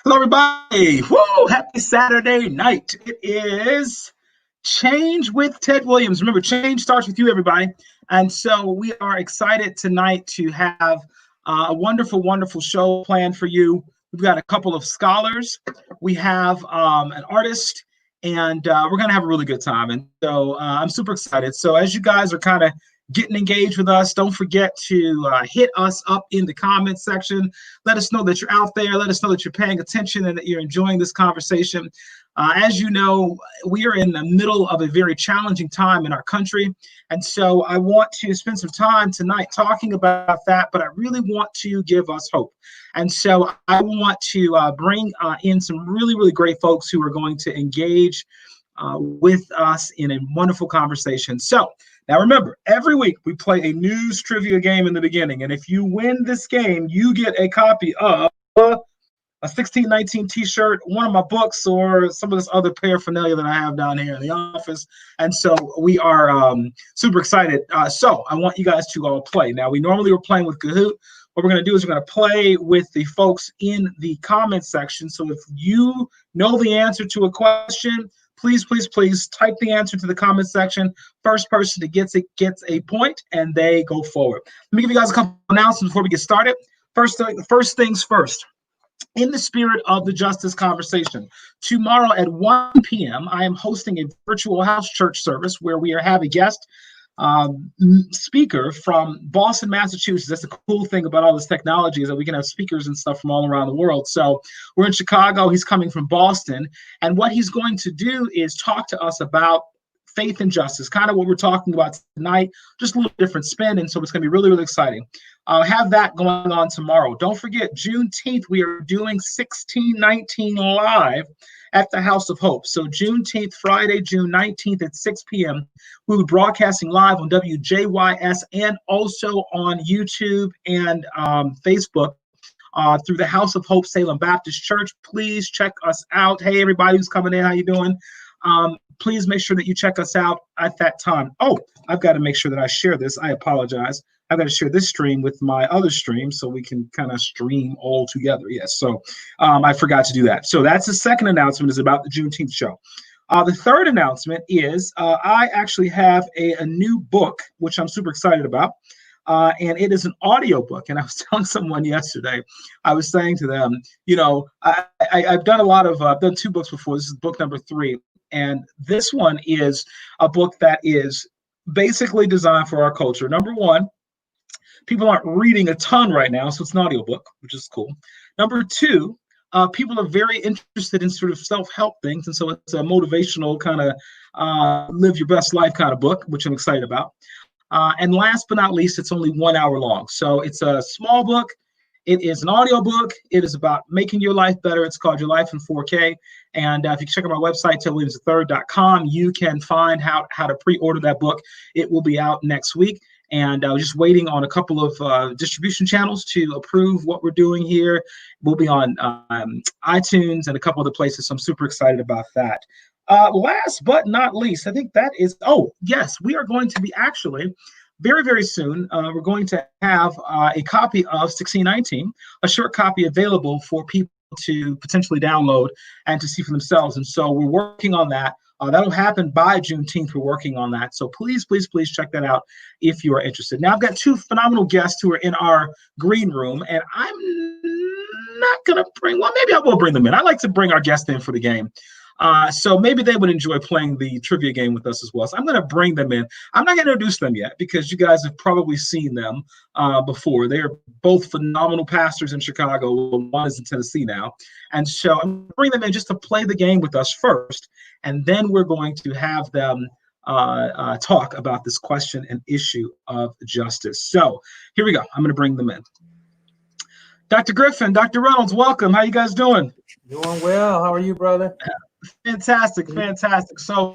Hello, everybody. Woo! Happy Saturday night. It is Change with Ted Williams. Remember, change starts with you, everybody. And so we are excited tonight to have a wonderful, wonderful show planned for you. We've got a couple of scholars. We have an artist, and we're going to have a really good time. And so I'm super excited. So as you guys are kind of getting engaged with us, don't forget to hit us up in the comments section. Let us know that you're out there. Let us know that you're paying attention and that you're enjoying this conversation. As you know, we are in the middle of a very challenging time in our country. And so I want to spend some time tonight talking about that, but I really want to give us hope. And so I want to bring in some really, really great folks who are going to engage with us in a wonderful conversation. So now remember, every week we play a news trivia game in the beginning. And if you win this game, you get a copy of a 1619 t-shirt, one of my books, or some of this other paraphernalia that I have down here in the office. And so we are super excited. So I want you guys to all play. Now, we normally were playing with Kahoot. What we're going to do is we're going to play with the folks in the comment section. So if you know the answer to a question, please, please, please type the answer to the comment section. First person that gets it gets a point, and they go forward. Let me give you guys a couple announcements before we get started. First things first. In the spirit of the justice conversation, tomorrow at 1 p.m., I am hosting a virtual house church service where we have a guest speaker from Boston, Massachusetts. That's the cool thing about all this technology, is that we can have speakers and stuff from all around the world. So we're in Chicago. He's coming from Boston. And what he's going to do is talk to us about faith and justice, kind of what we're talking about tonight, just a little different spin. And so it's going to be really, really exciting. I'll have that going on tomorrow. Don't forget, Juneteenth, we are doing 1619 live at the House of Hope. So Juneteenth, Friday, June 19th at 6 p.m. We'll be broadcasting live on WJYS and also on YouTube and Facebook through the House of Hope Salem Baptist Church. Please check us out. Hey, everybody who's coming in, how you doing? Please make sure that you check us out at that time. Oh, I've got to make sure that I share this. I apologize. I've got to share this stream with my other stream so we can kind of stream all together. Yes, so I forgot to do that. So that's the second announcement, is about the Juneteenth show. The third announcement is I actually have a new book, which I'm super excited about. And it is an audio book. And I was telling someone yesterday, I was saying to them, you know, I've done I've done 2 books before. This is book number 3. And this one is a book that is basically designed for our culture. Number one, people aren't reading a ton right now, so it's an audiobook, which is cool. Number 2, people are very interested in sort of self-help things, and so it's a motivational kind of live your best life kind of book, which I'm excited about. And last but not least, it's only 1 hour long. So it's a small book. It is an audio book. It is about making your life better. It's called Your Life in 4K. And if you check out my website, tedwilliams3rd.com, you can find how to pre-order that book. It will be out next week. And I was just waiting on a couple of distribution channels to approve what we're doing here. We'll be on iTunes and a couple other places, so I'm super excited about that. Last but not least, I think that is, oh, yes, we are going to be actually very, very soon, we're going to have a copy of 1619, a short copy available for people to potentially download and to see for themselves. And so we're working on that. That'll happen by Juneteenth. We're working on that. So please, please, please check that out if you are interested. Now, I've got 2 phenomenal guests who are in our green room, and I'm not going to bring, well, maybe I will bring them in. I like to bring our guests in for the game. So maybe they would enjoy playing the trivia game with us as well. So I'm going to bring them in. I'm not going to introduce them yet because you guys have probably seen them before. They are both phenomenal pastors in Chicago. One is in Tennessee now. And so I'm going to bring them in just to play the game with us first. And then we're going to have them talk about this question and issue of justice. So here we go. I'm going to bring them in. Dr. Griffin, Dr. Reynolds, welcome. How you guys doing? Doing well. How are you, brother? Fantastic, fantastic. So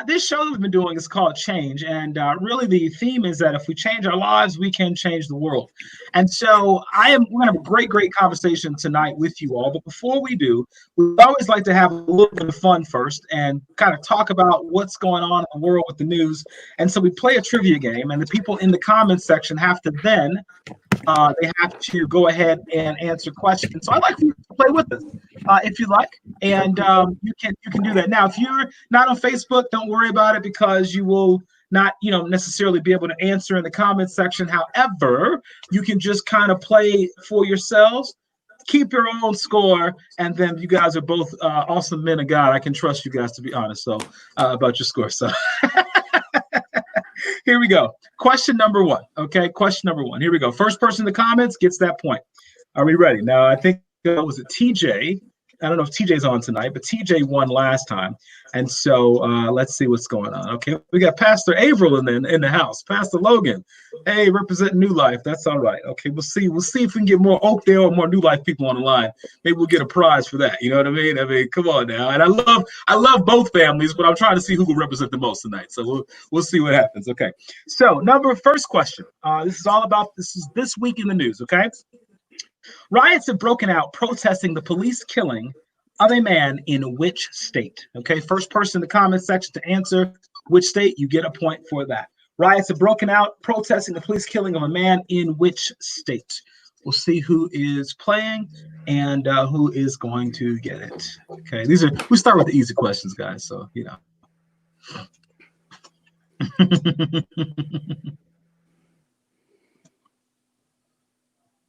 this show that we've been doing is called Change. And really the theme is that if we change our lives, we can change the world. And so we're going to have a great, great conversation tonight with you all. But before we do, we always like to have a little bit of fun first and kind of talk about what's going on in the world with the news. And so we play a trivia game, and the people in the comments section have to then they have to go ahead and answer questions. So I'd like to play with us if you like, and you can do that. Now, if you're not on Facebook, don't worry about it because you will not necessarily be able to answer in the comments section. However, you can just kind of play for yourselves, keep your own score, and then you guys are both awesome men of God. I can trust you guys to be honest. So about your score. So here we go. Question number one. Okay, question number one. Here we go. First person in the comments gets that point. Are we ready? Now, I think was it TJ? I don't know if TJ's on tonight, but TJ won last time. And so let's see what's going on. Okay, we got Pastor Averill in the house. Pastor Logan, hey, representing New Life. That's all right. Okay, we'll see. We'll see if we can get more Oakdale or more New Life people on the line. Maybe we'll get a prize for that. You know what I mean? I mean, come on now. And I love both families, but I'm trying to see who will represent the most tonight. So we'll see what happens. Okay. So first question. This is this week in the news. Okay. Riots have broken out protesting the police killing of a man in which state? Okay, first person in the comment section to answer which state, you get a point for that. Riots have broken out protesting the police killing of a man in which state? We'll see who is playing and who is going to get it. Okay, we start with the easy questions, guys. So,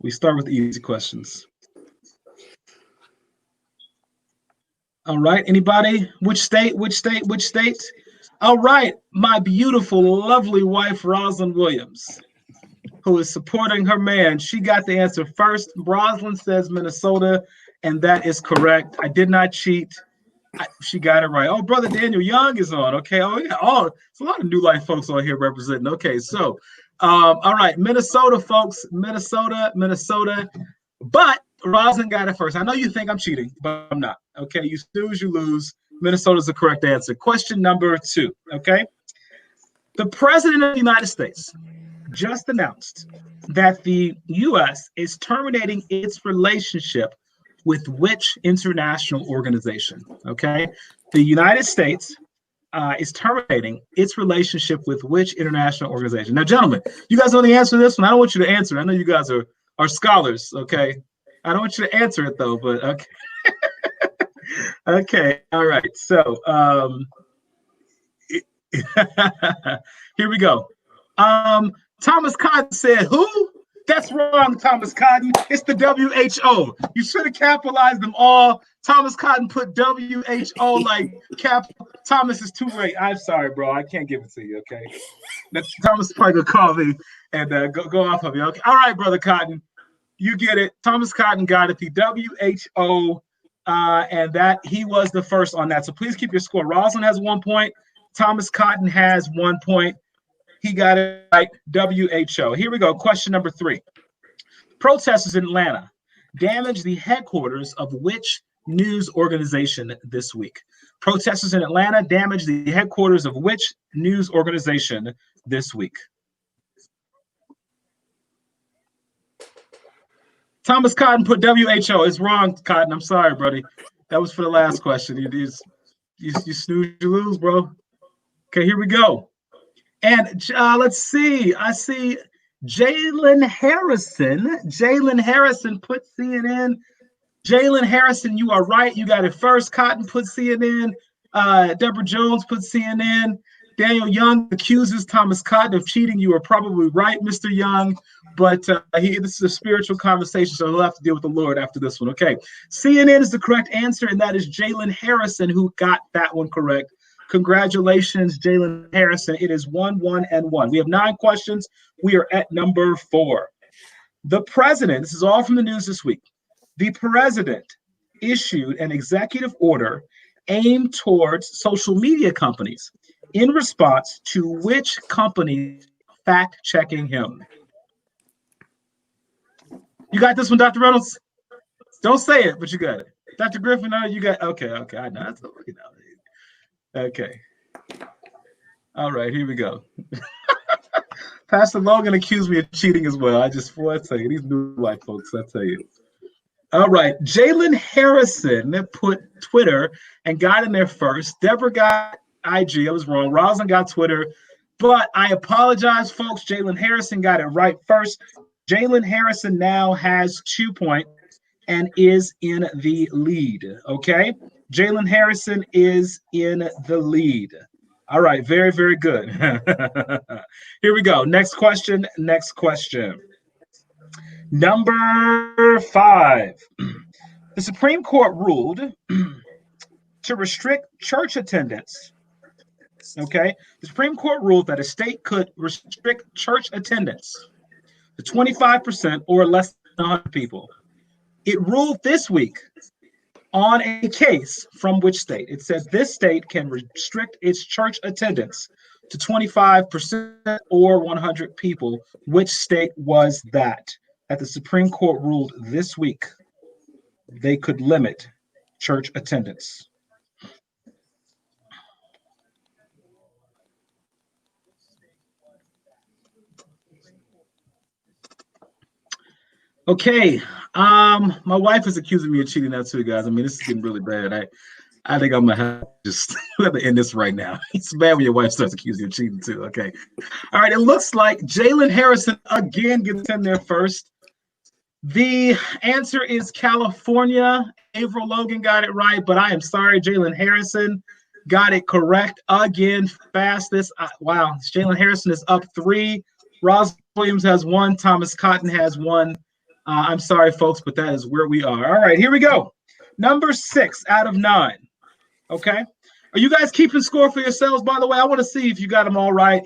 we start with the easy questions. All right. Anybody? Which state? Which state? Which state? All right. My beautiful, lovely wife, Rosalind Williams, who is supporting her man. She got the answer first. Rosalind says Minnesota, and that is correct. I did not cheat. She got it right. Oh, Brother Daniel Young is on. Okay. Oh, yeah. Oh, it's a lot of New Life folks on here representing. Okay. So, all right. Minnesota, folks. Minnesota. But Rosalind got it first. I know you think I'm cheating, but I'm not. Okay, you snooze, you lose. Minnesota's the correct answer. Question number 2. Okay, the President of the United States just announced that the U.S. is terminating its relationship with which international organization? Okay, the United States is terminating its relationship with which international organization? Now, gentlemen, you guys know the answer to this one. I don't want you to answer. I know you guys are scholars. Okay. I don't want you to answer it though, but okay. Okay, all right. So here we go. Thomas Cotton said, who? That's wrong, Thomas Cotton. It's the WHO. You should have capitalized them all. Thomas Cotton put WHO like cap. Thomas is too late. I'm sorry, bro. I can't give it to you, okay? Thomas is probably going to call me and go off of you. Okay. All right, Brother Cotton. You get it. Thomas Cotton got it. The WHO, and that he was the first on that. So please keep your score. Rosalind has 1 point. Thomas Cotton has 1 point. He got it right. WHO. Here we go. Question number 3. Protesters in Atlanta damaged the headquarters of which news organization this week? Protesters in Atlanta damaged the headquarters of which news organization this week? Thomas Cotton put WHO. It's wrong, Cotton. I'm sorry, buddy. That was for the last question. You snooze, you lose, bro. Okay, here we go. And let's see. I see Jalen Harrison. Jalen Harrison put CNN. Jalen Harrison, you are right. You got it first. Cotton put CNN. Deborah Jones put CNN. Daniel Young accuses Thomas Cotton of cheating. You are probably right, Mr. Young. But this is a spiritual conversation, so he'll have to deal with the Lord after this one. Okay, CNN is the correct answer, and that is Jalen Harrison who got that one correct. Congratulations, Jalen Harrison. It is 1-1-1. We have 9 questions. We are at number 4. The president, this is all from the news this week. The president issued an executive order aimed towards social media companies in response to which company fact-checking him? You got this one, Dr. Reynolds? Don't say it, but you got it. Dr. Griffin, you got okay. I know. That's okay. All right, here we go. Pastor Logan accused me of cheating as well. I tell you, these New Life folks, I tell you. All right, Jalen Harrison put Twitter and got in there first. Deborah got IG. I was wrong. Rosalind got Twitter. But I apologize, folks. Jalen Harrison got it right first. Jalen Harrison now has 2 points. and is in the lead. Okay, Jalen Harrison is in the lead. All right, very, very good. Here we go. Next question. Next question. Number 5. The Supreme Court ruled to restrict church attendance. Okay, the Supreme Court ruled that a state could restrict church attendance to 25% or less than 100 people. It ruled this week on a case from which state? It said this state can restrict its church attendance to 25% or 100 people. Which state was that? That the Supreme Court ruled this week they could limit church attendance. Okay, my wife is accusing me of cheating now too, guys. I mean, this is getting really bad. I think I'm gonna have to just have to end this right now. It's bad when your wife starts accusing you of cheating too. Okay, all right. It looks like Jalen Harrison again gets in there first. The answer is California. Avril Logan got it right, but I am sorry, Jalen Harrison got it correct again. Fastest. Wow, Jalen Harrison is up 3. Ross Williams has 1. Thomas Cotton has 1. I'm sorry, folks, but that is where we are. All right, here we go. Number 6 out of 9. Okay. Are you guys keeping score for yourselves, by the way? I want to see if you got them all right,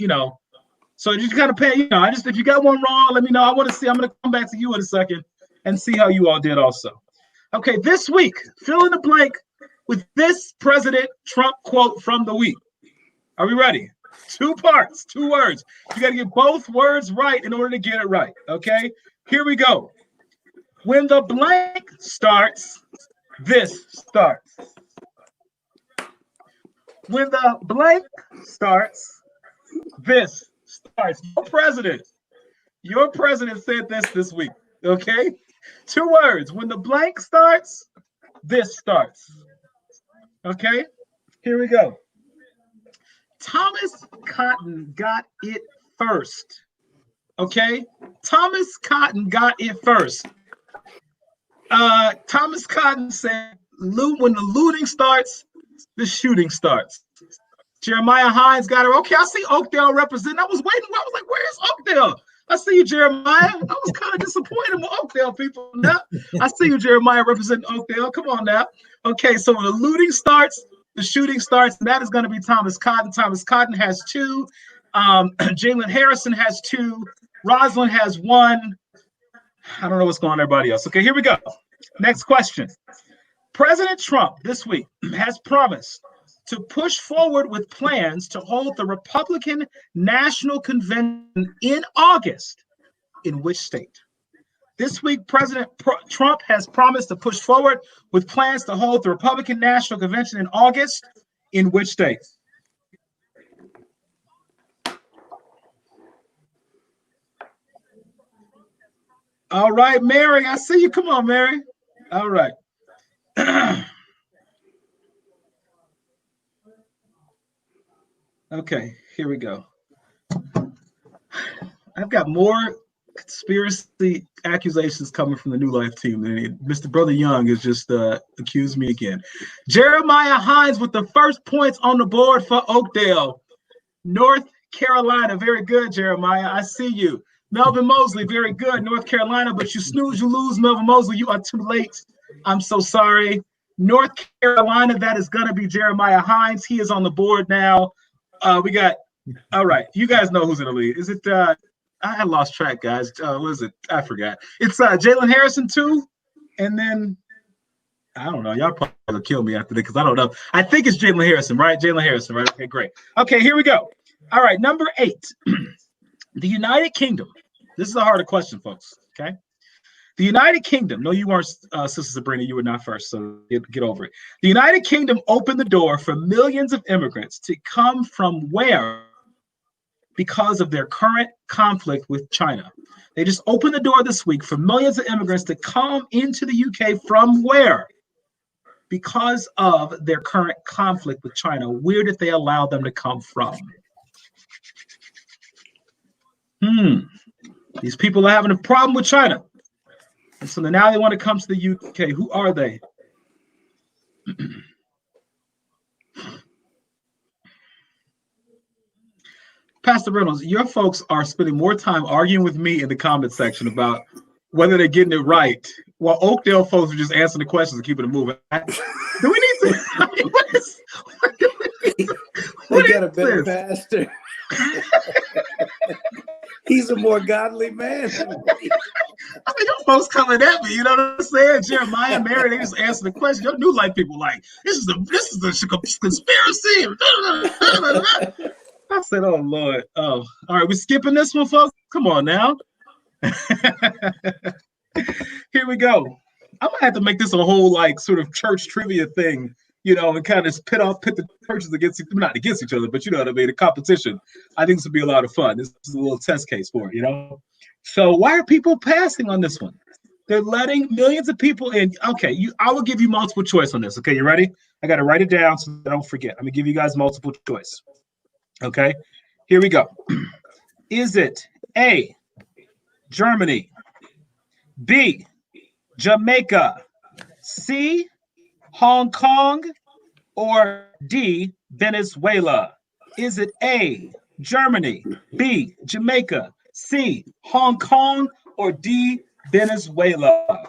So you kind of pay, if you got one wrong, let me know. I want to see. I'm going to come back to you in a second and see how you all did also. Okay, this week, fill in the blank with this President Trump quote from the week. Are we ready? 2 parts, 2 words. You got to get both words right in order to get it right. Okay, here we go. When the blank starts, this starts. When the blank starts, this starts. Your president said this week. Okay, 2 words. When the blank starts, this starts. Okay, here we go. Thomas Cotton got it first. Okay, Thomas Cotton got it first. Thomas Cotton said, when the looting starts, the shooting starts. Jeremiah Hines got it. Okay, I see Oakdale representing. I was waiting. I was like, where's Oakdale? I see you, Jeremiah. I was kind of disappointed with Oakdale people. Now, I see you, Jeremiah, representing Oakdale. Come on now. Okay, so when the looting starts, the shooting starts, and that is going to be Thomas Cotton. Thomas Cotton has 2. Jalen Harrison has 2. Rosalind has 1. I don't know what's going on everybody else. Okay, here we go. Next question. President Trump this week has promised to push forward with plans to hold the Republican National Convention in August. In which state? This week, President Trump has promised to push forward with plans to hold the Republican National Convention in August. In which state? All right, Mary, I see you. Come on, Mary. All right. Okay, here we go. I've got more conspiracy accusations coming from the New Life team. Mr. Brother Young has just accused me again. Jeremiah Hines with the first points on the board for Oakdale, North Carolina. Very good, Jeremiah. I see you. Melvin Mosley, very good, North Carolina. But you snooze, you lose, Melvin Mosley. You are too late. I'm so sorry. North Carolina, that is going to be Jeremiah Hines. He is on the board now. We got, all right. You guys know who's in the lead. Is it, I lost track, guys. What is it? I forgot. It's Jalen Harrison, too. And then, I don't know. Y'all probably will kill me after this because I don't know. I think it's Jalen Harrison, right? Jalen Harrison, right? Okay, great. Okay, here we go. All right, number 8. The United Kingdom. This is a harder question, folks. Okay. The United Kingdom. No, you weren't, Sister Sabrina. You were not first, so get over it. The United Kingdom opened the door for millions of immigrants to come from where? Because of their current conflict with China. They just opened the door this week for millions of immigrants to come into the UK from where? Because of their current conflict with China. Where did they allow them to come from? These people are having a problem with China. And so now they want to come to the UK. Who are they? Pastor Reynolds, your folks are spending more time arguing with me in the comment section about whether they're getting it right, while Oakdale folks are just answering the questions and keeping it moving. Do we need to? I mean, they got a better pastor. He's a more godly man. I mean, your folks coming at me, you know what I'm saying? Jeremiah and Mary, they just answer the question. Your New Life people like, this is a conspiracy. I said, oh Lord. Oh, all right, we're skipping this one, folks. Come on now. Here we go. I'm gonna have to make this a whole like sort of church trivia thing, you know, and kind of pit the churches against not against each other, but you know what I mean, a competition. I think this would be a lot of fun. This is a little test case for it, you know. So why are people passing on this one? They're letting millions of people in. Okay, I will give you multiple choice on this. Okay, you ready? I got to write it down so I don't forget. I'm gonna give you guys multiple choice. Okay, here we go. Is it A, Germany, B, Jamaica, C, Hong Kong, or D, Venezuela? Is it A, Germany, B, Jamaica, C, Hong Kong, or D, Venezuela?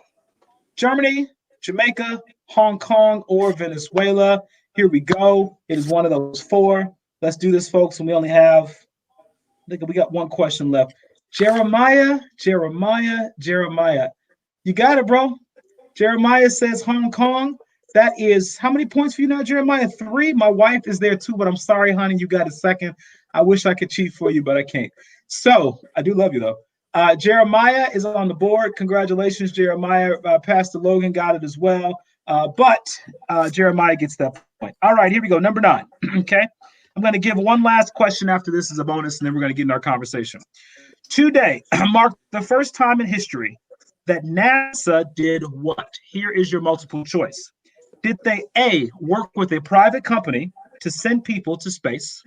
Germany, Jamaica, Hong Kong, or Venezuela? Here we go. It is one of those four. Let's do this, folks. And we only have, I think we got one question left. Jeremiah. You got it, bro. Jeremiah says Hong Kong. That is, how many points for you now, Jeremiah? 3. My wife is there too, but I'm sorry, honey, you got a second. I wish I could cheat for you, but I can't. So, I do love you, though. Jeremiah is on the board. Congratulations, Jeremiah. Pastor Logan got it as well. But Jeremiah gets that point. All right, here we go. Number 9. Okay. I'm going to give one last question after this as a bonus, and then we're going to get in our conversation. Today marked the first time in history that NASA did what? Here is your multiple choice. Did they A, work with a private company to send people to space,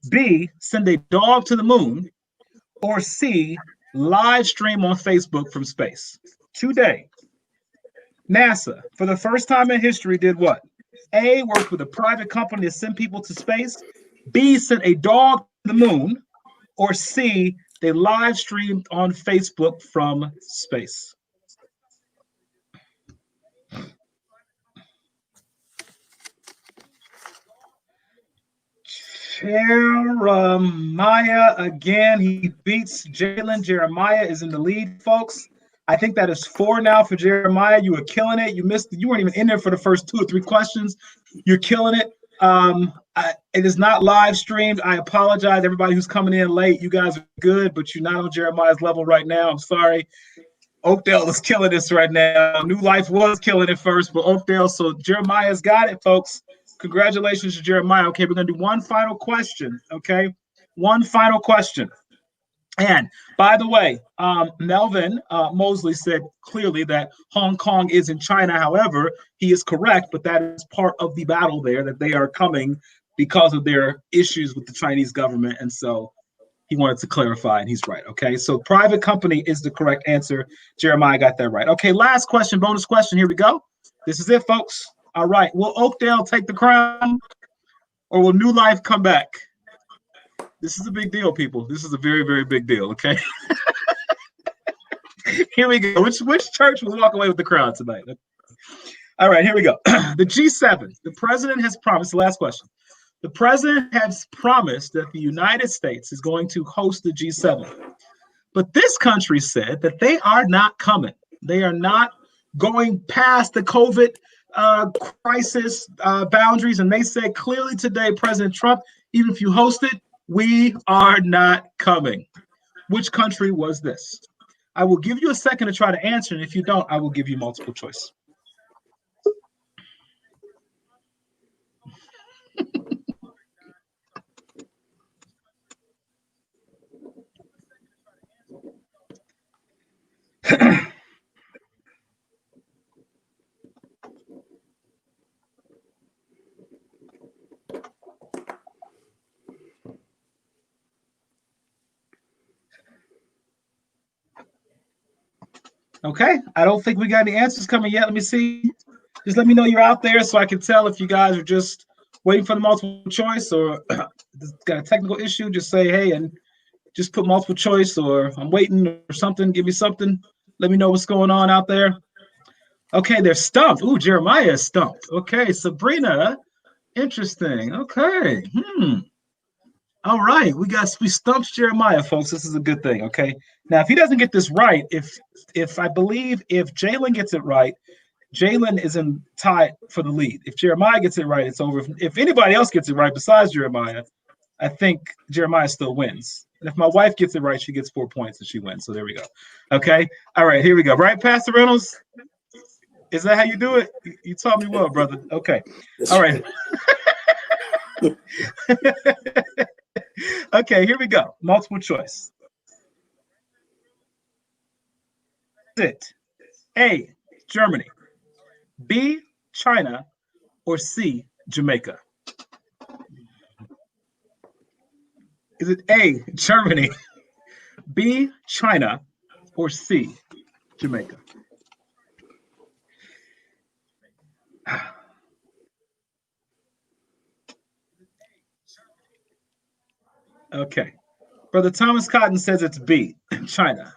B, send a dog to the moon, or C, live stream on Facebook from space? Today, NASA, for the first time in history, did what? A, worked with a private company to send people to space, B, sent a dog to the moon, or C, they live streamed on Facebook from space. Jeremiah again. He beats Jalen. Jeremiah is in the lead, folks. I think that is 4 now for Jeremiah. You were killing it. You weren't even in there for the first 2 or 3 questions. You're killing it. It is not live streamed. I apologize, everybody who's coming in late. You guys are good, but you're not on Jeremiah's level right now. I'm sorry. Oakdale is killing this right now. New Life was killing it first, but Oakdale. So Jeremiah's got it, folks. Congratulations to Jeremiah. Okay, we're going to do one final question. Okay, one final question. And by the way, Melvin Mosley said clearly that Hong Kong is in China. However, he is correct, but that is part of the battle there, that they are coming because of their issues with the Chinese government. And so he wanted to clarify, and he's right. Okay, so private company is the correct answer. Jeremiah got that right. Okay, last question, bonus question. Here we go. This is it, folks. All right, will Oakdale take the crown, or will New Life come back? This is a big deal, people. This is a very, very big deal, okay? Here we go. Which church will walk away with the crown tonight? All right, here we go. The G7. The president has promised, the last question. The president has promised that the United States is going to host the G7. But this country said that they are not coming. They are not going past the COVID crisis boundaries. And they said clearly today, President Trump, even if you host it, we are not coming. Which country was this? I will give you a second to try to answer. And if you don't, I will give you multiple choice. Okay, I don't think we got any answers coming yet. Let me see. Just let me know you're out there so I can tell if you guys are just waiting for the multiple choice or got a technical issue. Just say, hey, and just put multiple choice or I'm waiting or something. Give me something. Let me know what's going on out there. Okay, they're stumped. Ooh, Jeremiah is stumped. Okay, Sabrina, interesting. Okay. All right, we stumped Jeremiah, folks. This is a good thing. Okay. Now, if he doesn't get this right, if I believe if Jalen gets it right, Jalen is in tie for the lead. If Jeremiah gets it right, it's over. If anybody else gets it right besides Jeremiah, I think Jeremiah still wins. And if my wife gets it right, she gets 4 points and she wins. So there we go. Okay. All right, here we go. Right, Pastor Reynolds? Is that how you do it? You taught me well, brother. Okay. All right. Okay, here we go. Multiple choice. Is it A, Germany, B, China, or C, Jamaica? Is it A, Germany, B, China, or C, Jamaica? Okay. Brother Thomas Cotton says it's B, China.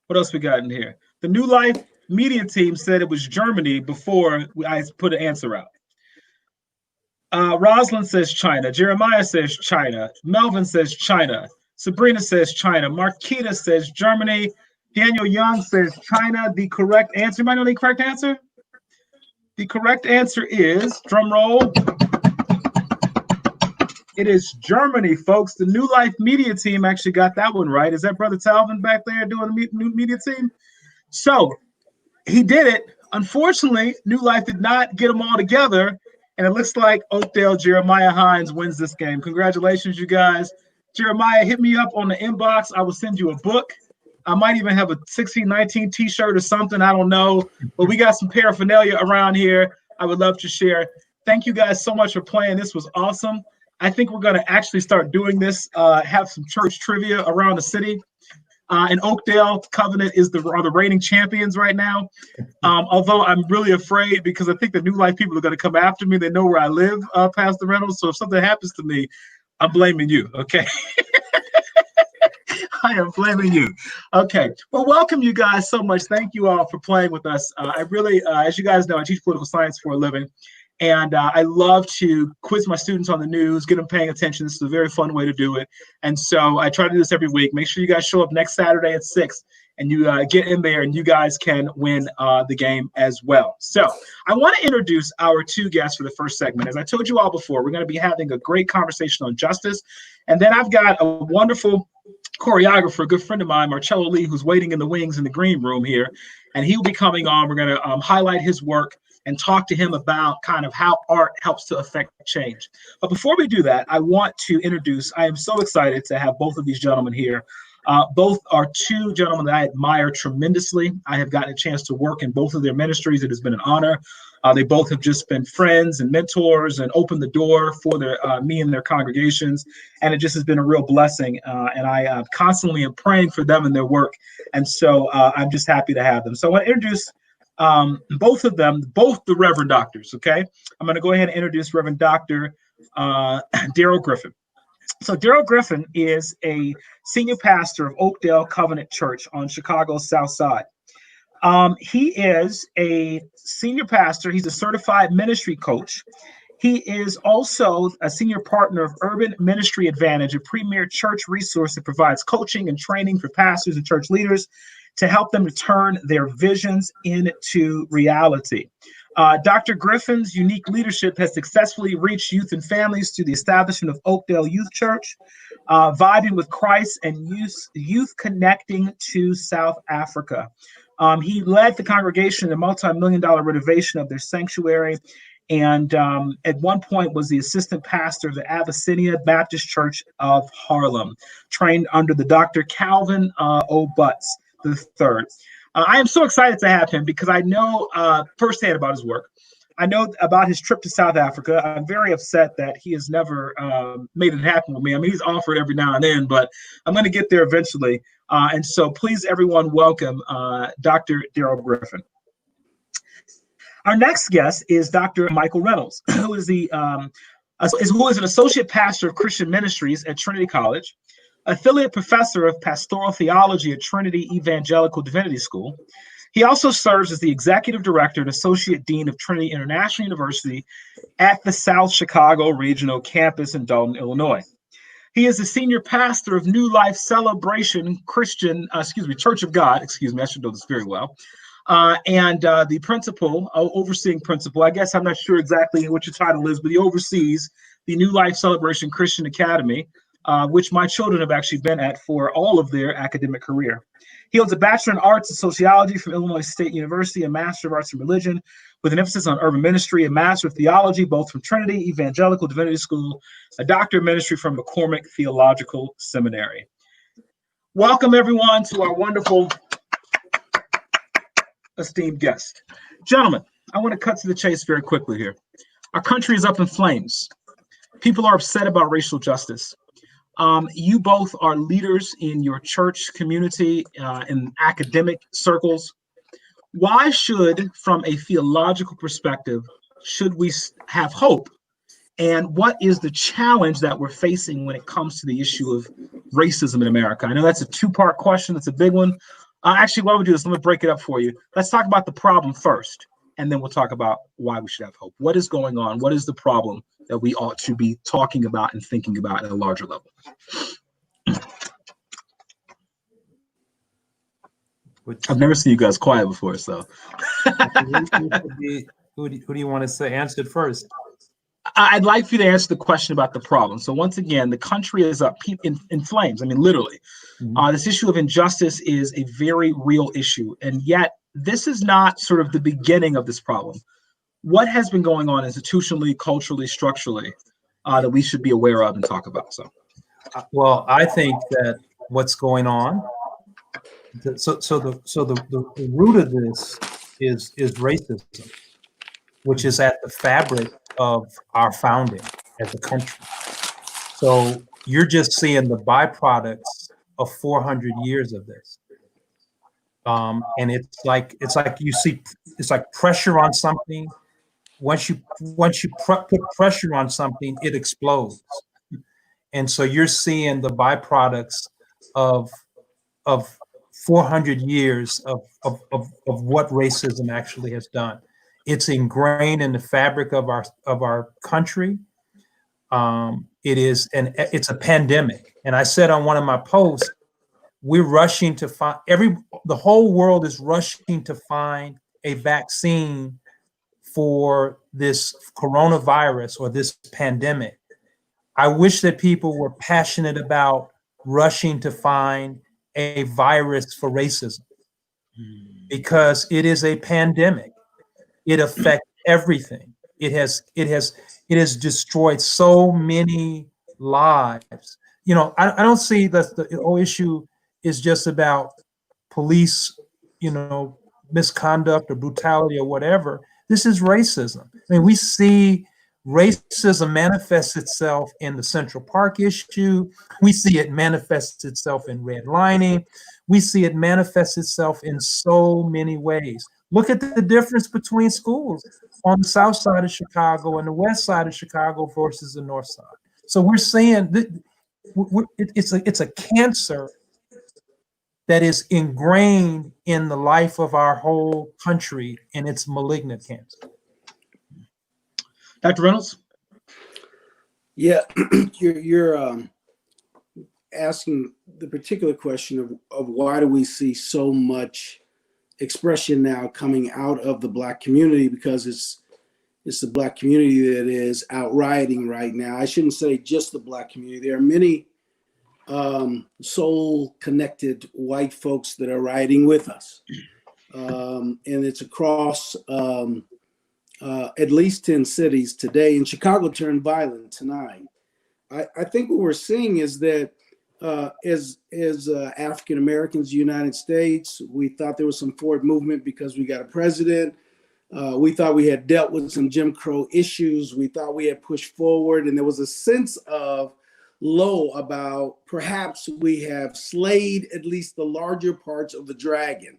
What else we got in here? The New Life media team said it was Germany before I put an answer out. Rosalind says China. Jeremiah says China. Melvin says China. Sabrina says China. Marquita says Germany. Daniel Young says China. The correct answer. Anybody know the correct answer? The correct answer is, drum roll, it is Germany, folks. The New Life media team actually got that one right. Is that Brother Talvin back there doing the new media team? So he did it. Unfortunately, New Life did not get them all together. And it looks like Oakdale Jeremiah Hines wins this game. Congratulations, you guys. Jeremiah, hit me up on the inbox. I will send you a book. I might even have a 1619 t-shirt or something. I don't know. But we got some paraphernalia around here I would love to share. Thank you guys so much for playing. This was awesome. I think we're going to actually start doing this, have some church trivia around the city. In Oakdale, Covenant are the reigning champions right now. Although I'm really afraid because I think the New Life people are going to come after me. They know where I live, Pastor Reynolds. So if something happens to me, I'm blaming you, okay? I am blaming you. Okay. Well, welcome you guys so much. Thank you all for playing with us. I really, as you guys know, I teach political science for a living. And I love to quiz my students on the news, get them paying attention. This is a very fun way to do it. And so I try to do this every week. Make sure you guys show up next Saturday at 6 and you get in there and you guys can win the game as well. So I want to introduce our two guests for the first segment. As I told you all before, we're going to be having a great conversation on justice. And then I've got a wonderful choreographer, a good friend of mine, Marchello Lee, who's waiting in the wings in the green room here. And he'll be coming on. We're going to highlight his work and talk to him about kind of how art helps to affect change. But before we do that, I want to introduce, I am so excited to have both of these gentlemen here. Both are two gentlemen that I admire tremendously. I have gotten a chance to work in both of their ministries. It has been an honor. They both have just been friends and mentors and opened the door for me and their congregations. And it just has been a real blessing. And I constantly am praying for them and their work. And so I'm just happy to have them. So I want to introduce both of them, both the Reverend Doctors, okay? I'm going to go ahead and introduce Reverend Dr. Darrell Griffin. So Darrell Griffin is a senior pastor of Oakdale Covenant Church on Chicago's South Side. He is a senior pastor. He's a certified ministry coach. He is also a senior partner of Urban Ministry Advantage, a premier church resource that provides coaching and training for pastors and church leaders to help them to turn their visions into reality. Dr. Griffin's unique leadership has successfully reached youth and families through the establishment of Oakdale Youth Church, vibing with Christ and youth connecting to South Africa. He led the congregation in a multi-million-dollar renovation of their sanctuary, and at one point was the assistant pastor of the Abyssinia Baptist Church of Harlem, trained under the Dr. Calvin O. Butts III. I am so excited to have him because I know firsthand about his work. I know about his trip to South Africa. I'm very upset that he has never made it happen with me. I mean, he's offered every now and then, but I'm going to get there eventually. And so please, everyone, welcome Dr. Darrell Griffin. Our next guest is Dr. Michael Reynolds, who is an associate pastor of Christian ministries at Trinity College, affiliate professor of pastoral theology at Trinity Evangelical Divinity School. He also serves as the executive director and associate dean of Trinity International University at the South Chicago Regional Campus in Dalton, Illinois. He is the senior pastor of New Life Celebration Church of God. I should know this very well. And the principal, overseeing principal, I guess I'm not sure exactly what your title is, but he oversees the New Life Celebration Christian Academy, which my children have actually been at for all of their academic career. He holds a Bachelor in Arts and Sociology from Illinois State University, a Master of Arts in Religion with an emphasis on urban ministry, a Master of Theology, both from Trinity Evangelical Divinity School, a Doctor of Ministry from McCormick Theological Seminary. Welcome, everyone, to our wonderful, esteemed guest. Gentlemen, I want to cut to the chase very quickly here. Our country is up in flames. People are upset about racial justice. You both are leaders in your church community, in academic circles. Why should, from a theological perspective, should we have hope? And what is the challenge that we're facing when it comes to the issue of racism in America? I know that's a two-part question. That's a big one. Actually, why don't we do this? Let me break it up for you. Let's talk about the problem first, and then we'll talk about why we should have hope. What is going on? What is the problem that we ought to be talking about and thinking about at a larger level? I've never seen you guys quiet before, so. Who do you want to say? Answer it first. I'd like for you to answer the question about the problem. So once again, the country is up in flames. I mean, literally. Mm-hmm. This issue of injustice is a very real issue. And yet, this is not sort of the beginning of this problem. What has been going on institutionally, culturally, structurally, that we should be aware of and talk about? Well, I think that what's going on, the root of this is racism, which is at the fabric of our founding as a country. So you're just seeing the byproducts of 400 years of this. And it's like you see, it's like pressure on something. Once you put pressure on something, it explodes. And so you're seeing the byproducts of 400 years of what racism actually has done. It's ingrained in the fabric of our country. It's a pandemic. And I said on one of my posts, we're rushing to find the whole world is rushing to find a vaccine for this coronavirus or this pandemic. I wish that people were passionate about rushing to find a virus for racism, because it is a pandemic. It affects everything. It has destroyed so many lives. You know, I don't see that the whole issue is just about police, misconduct or brutality or whatever. This is racism. I mean, we see racism manifests itself in the Central Park issue. We see it manifests itself in redlining. We see it manifests itself in so many ways. Look at the difference between schools on the south side of Chicago and the west side of Chicago versus the north side. So we're saying that it's a cancer that is ingrained in the life of our whole country, and it's malignant cancer. Dr. Reynolds? Yeah, you're asking the particular question of why do we see so much expression now coming out of the Black community, because it's the Black community that is out rioting right now. I shouldn't say just the Black community. There are many soul-connected white folks that are rioting with us. And it's across at least 10 cities today. And Chicago turned violent tonight. I think what we're seeing is that as African Americans, United States, we thought there was some forward movement because we got a president We thought we had dealt with some Jim Crow issues. We thought we had pushed forward, and there was a sense of low about perhaps we have slayed at least the larger parts of the dragon.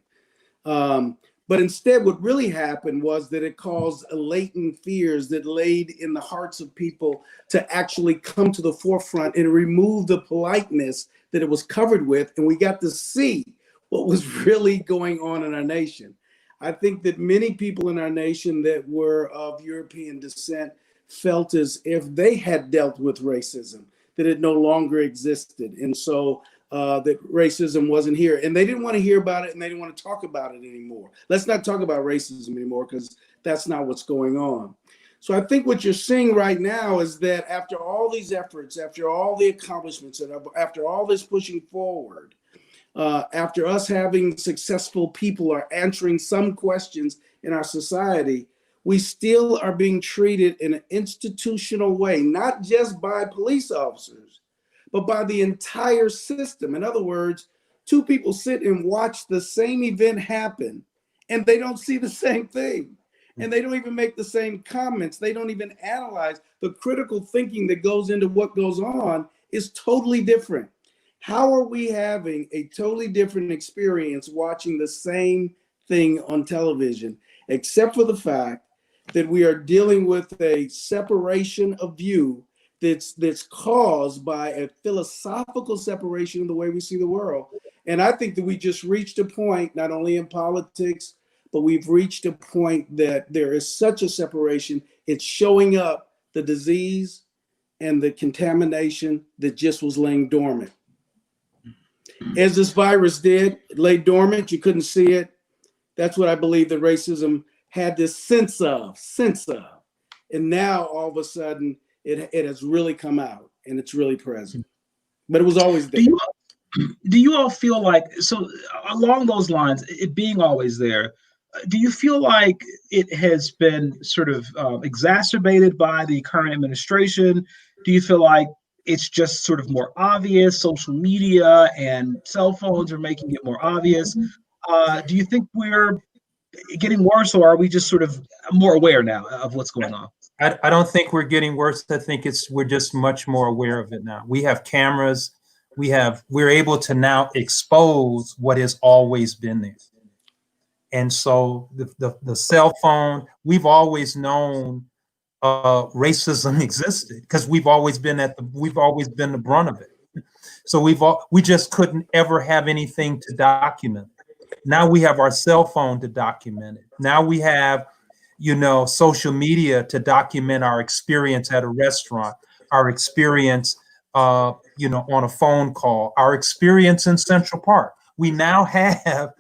But instead, what really happened was that it caused latent fears that laid in the hearts of people to actually come to the forefront and remove the politeness that it was covered with. And we got to see what was really going on in our nation. I think that many people in our nation that were of European descent felt as if they had dealt with racism, that it no longer existed. And so that racism wasn't here. And they didn't want to hear about it, and they didn't want to talk about it anymore. Let's not talk about racism anymore, because that's not what's going on. So I think what you're seeing right now is that after all these efforts, after all the accomplishments, and after all this pushing forward, after us having successful people are answering some questions in our society, we still are being treated in an institutional way, not just by police officers, but by the entire system. In other words, two people sit and watch the same event happen, and they don't see the same thing. And they don't even make the same comments. They don't even analyze. The critical thinking that goes into what goes on is totally different. How are we having a totally different experience watching the same thing on television, except for the fact that we are dealing with a separation of view that's caused by a philosophical separation in the way we see the world. And I think that we just reached a point, not only in politics, but we've reached a point that there is such a separation. It's showing up, the disease and the contamination that just was laying dormant. As this virus did, it lay dormant, you couldn't see it. That's what I believe that racism had this sense of. And now all of a sudden it has really come out, and it's really present. But it was always there. Do you all feel like, so along those lines, it being always there, do you feel like it has been sort of exacerbated by the current administration? Do you feel like it's just sort of more obvious? Social media and cell phones are making it more obvious. Do you think we're getting worse, or are we just sort of more aware now of what's going on? I don't think we're getting worse. I think we're just much more aware of it now. We have cameras. We're able to now expose what has always been there. And so the cell phone, we've always known racism existed, because we've always been the brunt of it. So we just couldn't ever have anything to document. Now we have our cell phone to document it. Now we have, social media to document our experience at a restaurant, our experience, on a phone call, our experience in Central Park. We now have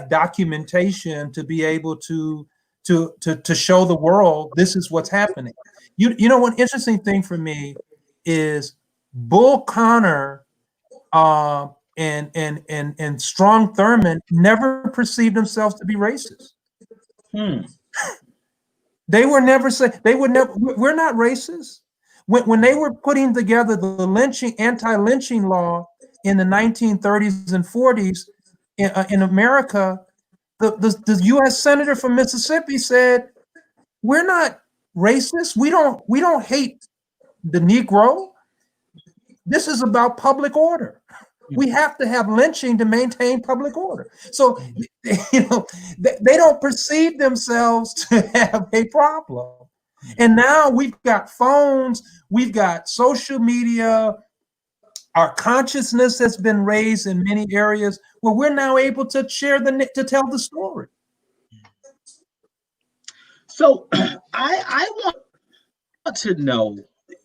documentation to be able to show the world this is what's happening. One interesting thing for me is Bull Connor and Strom Thurmond never perceived themselves to be racist. They were never we're not racist. When they were putting together the anti-lynching law in the 1930s and 40s in America, the U.S. Senator from Mississippi said, "We're not racist. We don't hate the Negro. This is about public order. We have to have lynching to maintain public order." So, they don't perceive themselves to have a problem. And now we've got phones, we've got social media. Our consciousness has been raised in many areas where we're now able to to tell the story. So I want to know,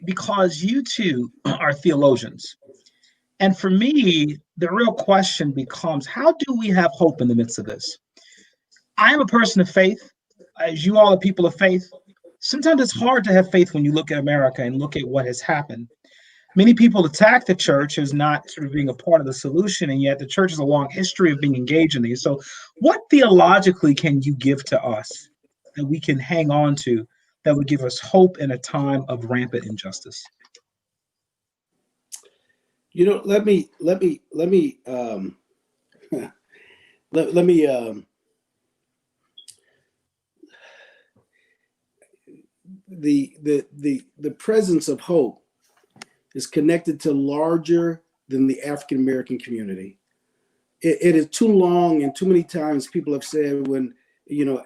because you two are theologians, and for me, the real question becomes, how do we have hope in the midst of this? I am a person of faith, as you all are people of faith. Sometimes it's hard to have faith when you look at America and look at what has happened. Many people attack the church as not sort of being a part of the solution, and yet the church has a long history of being engaged in these. So what theologically can you give to us that we can hang on to that would give us hope in a time of rampant injustice? Let me the presence of hope is connected to larger than the African American community. It is too long and too many times people have said when,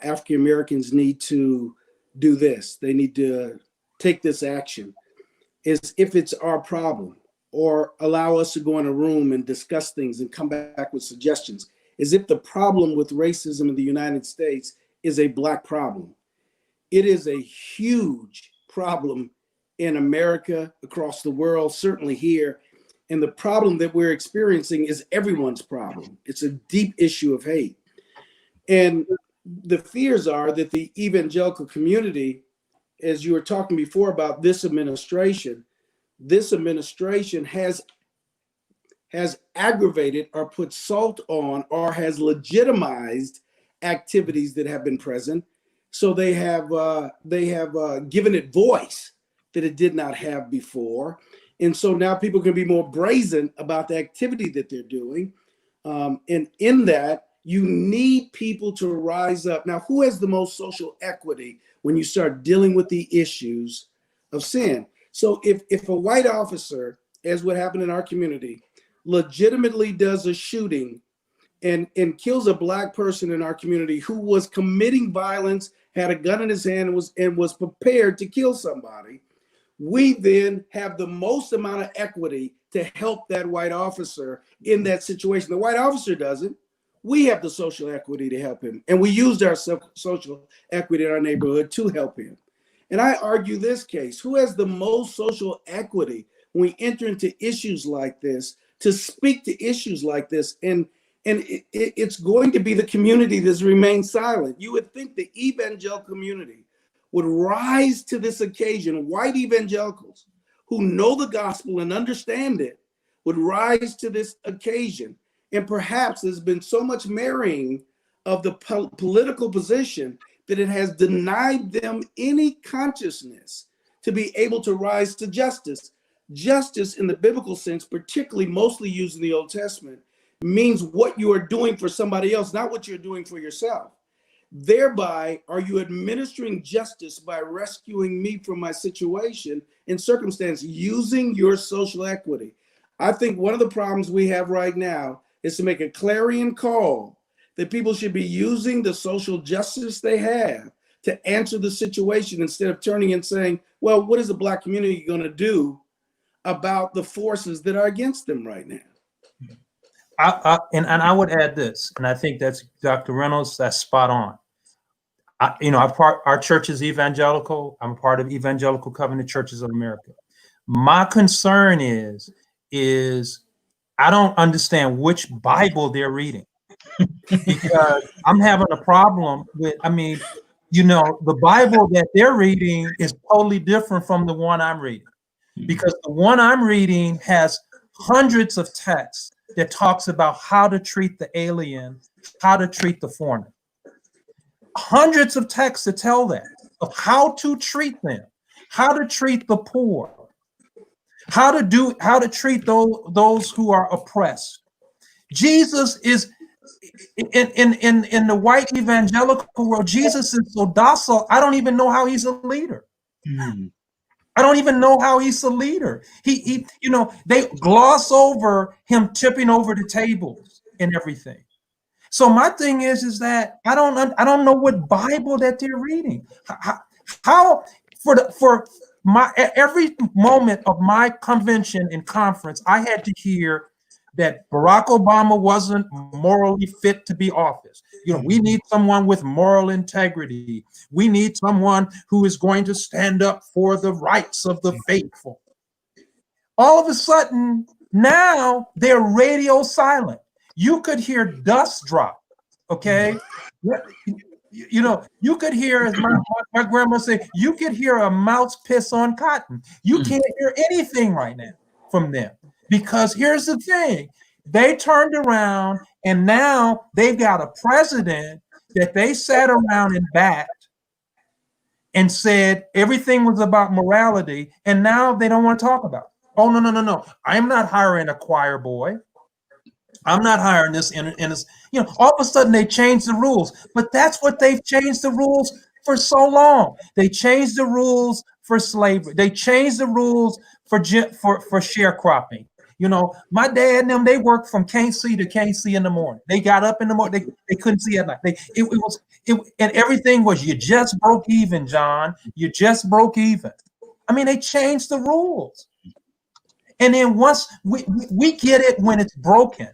African Americans need to do this, they need to take this action, as if it's our problem, or allow us to go in a room and discuss things and come back with suggestions, as if the problem with racism in the United States is a Black problem. It is a huge problem in America, across the world, certainly here. And the problem that we're experiencing is everyone's problem. It's a deep issue of hate. And the fears are that the evangelical community, as you were talking before about this administration has aggravated or put salt on or has legitimized activities that have been present. So they have given it voice that it did not have before. And so now people can be more brazen about the activity that they're doing. And in that, you need people to rise up. Now, who has the most social equity when you start dealing with the issues of sin? So if a white officer, as what happened in our community, legitimately does a shooting and kills a Black person in our community who was committing violence, had a gun in his hand, and was prepared to kill somebody, we then have the most amount of equity to help that white officer in that situation. The white officer doesn't. We have the social equity to help him. And we used our social equity in our neighborhood to help him. And I argue this case, who has the most social equity when we enter into issues like this, to speak to issues like this? And it's going to be the community that's remained silent. You would think the evangelical community would rise to this occasion. White evangelicals who know the gospel and understand it would rise to this occasion. And perhaps there's been so much marrying of the political position that it has denied them any consciousness to be able to rise to justice. Justice in the biblical sense, particularly mostly used in the Old Testament, means what you are doing for somebody else, not what you're doing for yourself. Thereby, are you administering justice by rescuing me from my situation and circumstance using your social equity? I think one of the problems we have right now is to make a clarion call that people should be using the social justice they have to answer the situation, instead of turning and saying, well, what is the Black community going to do about the forces that are against them right now? And I would add this, and I think that's Dr. Reynolds, that's spot on. Our church is evangelical. I'm a part of Evangelical Covenant Churches of America. My concern is I don't understand which Bible they're reading, because I'm having a problem with, the Bible that they're reading is totally different from the one I'm reading, because the one I'm reading has hundreds of texts that talks about how to treat the alien, how to treat the foreigner. Hundreds of texts that tell that, of how to treat them, how to treat the poor, how to treat those who are oppressed. Jesus is in the white evangelical world. Jesus is so docile. I don't even know how he's a leader. I don't even know how he's a leader. He they gloss over him tipping over the tables and everything. So my thing is that I don't know what Bible that they're reading. How for my every moment of my convention and conference, I had to hear that Barack Obama wasn't morally fit to be office. We need someone with moral integrity. We need someone who is going to stand up for the rights of the faithful. All of a sudden, now they're radio silent. You could hear dust drop, okay? You could hear, as my grandma say, you could hear a mouse piss on cotton. You can't hear anything right now from them. Because here's the thing, they turned around and now they've got a president that they sat around and backed and said everything was about morality, and now they don't want to talk about it. Oh, no. I'm not hiring a choir boy. I'm not hiring this. All of a sudden they changed the rules. But that's what they've changed the rules for so long. They changed the rules for slavery. They changed the rules for sharecropping. You know, my dad and them, they worked from can't see to can't see in the morning. They got up in the morning, they couldn't see at night. And everything was, you just broke even, John. You just broke even. I mean, they changed the rules. And then once we get it when it's broken.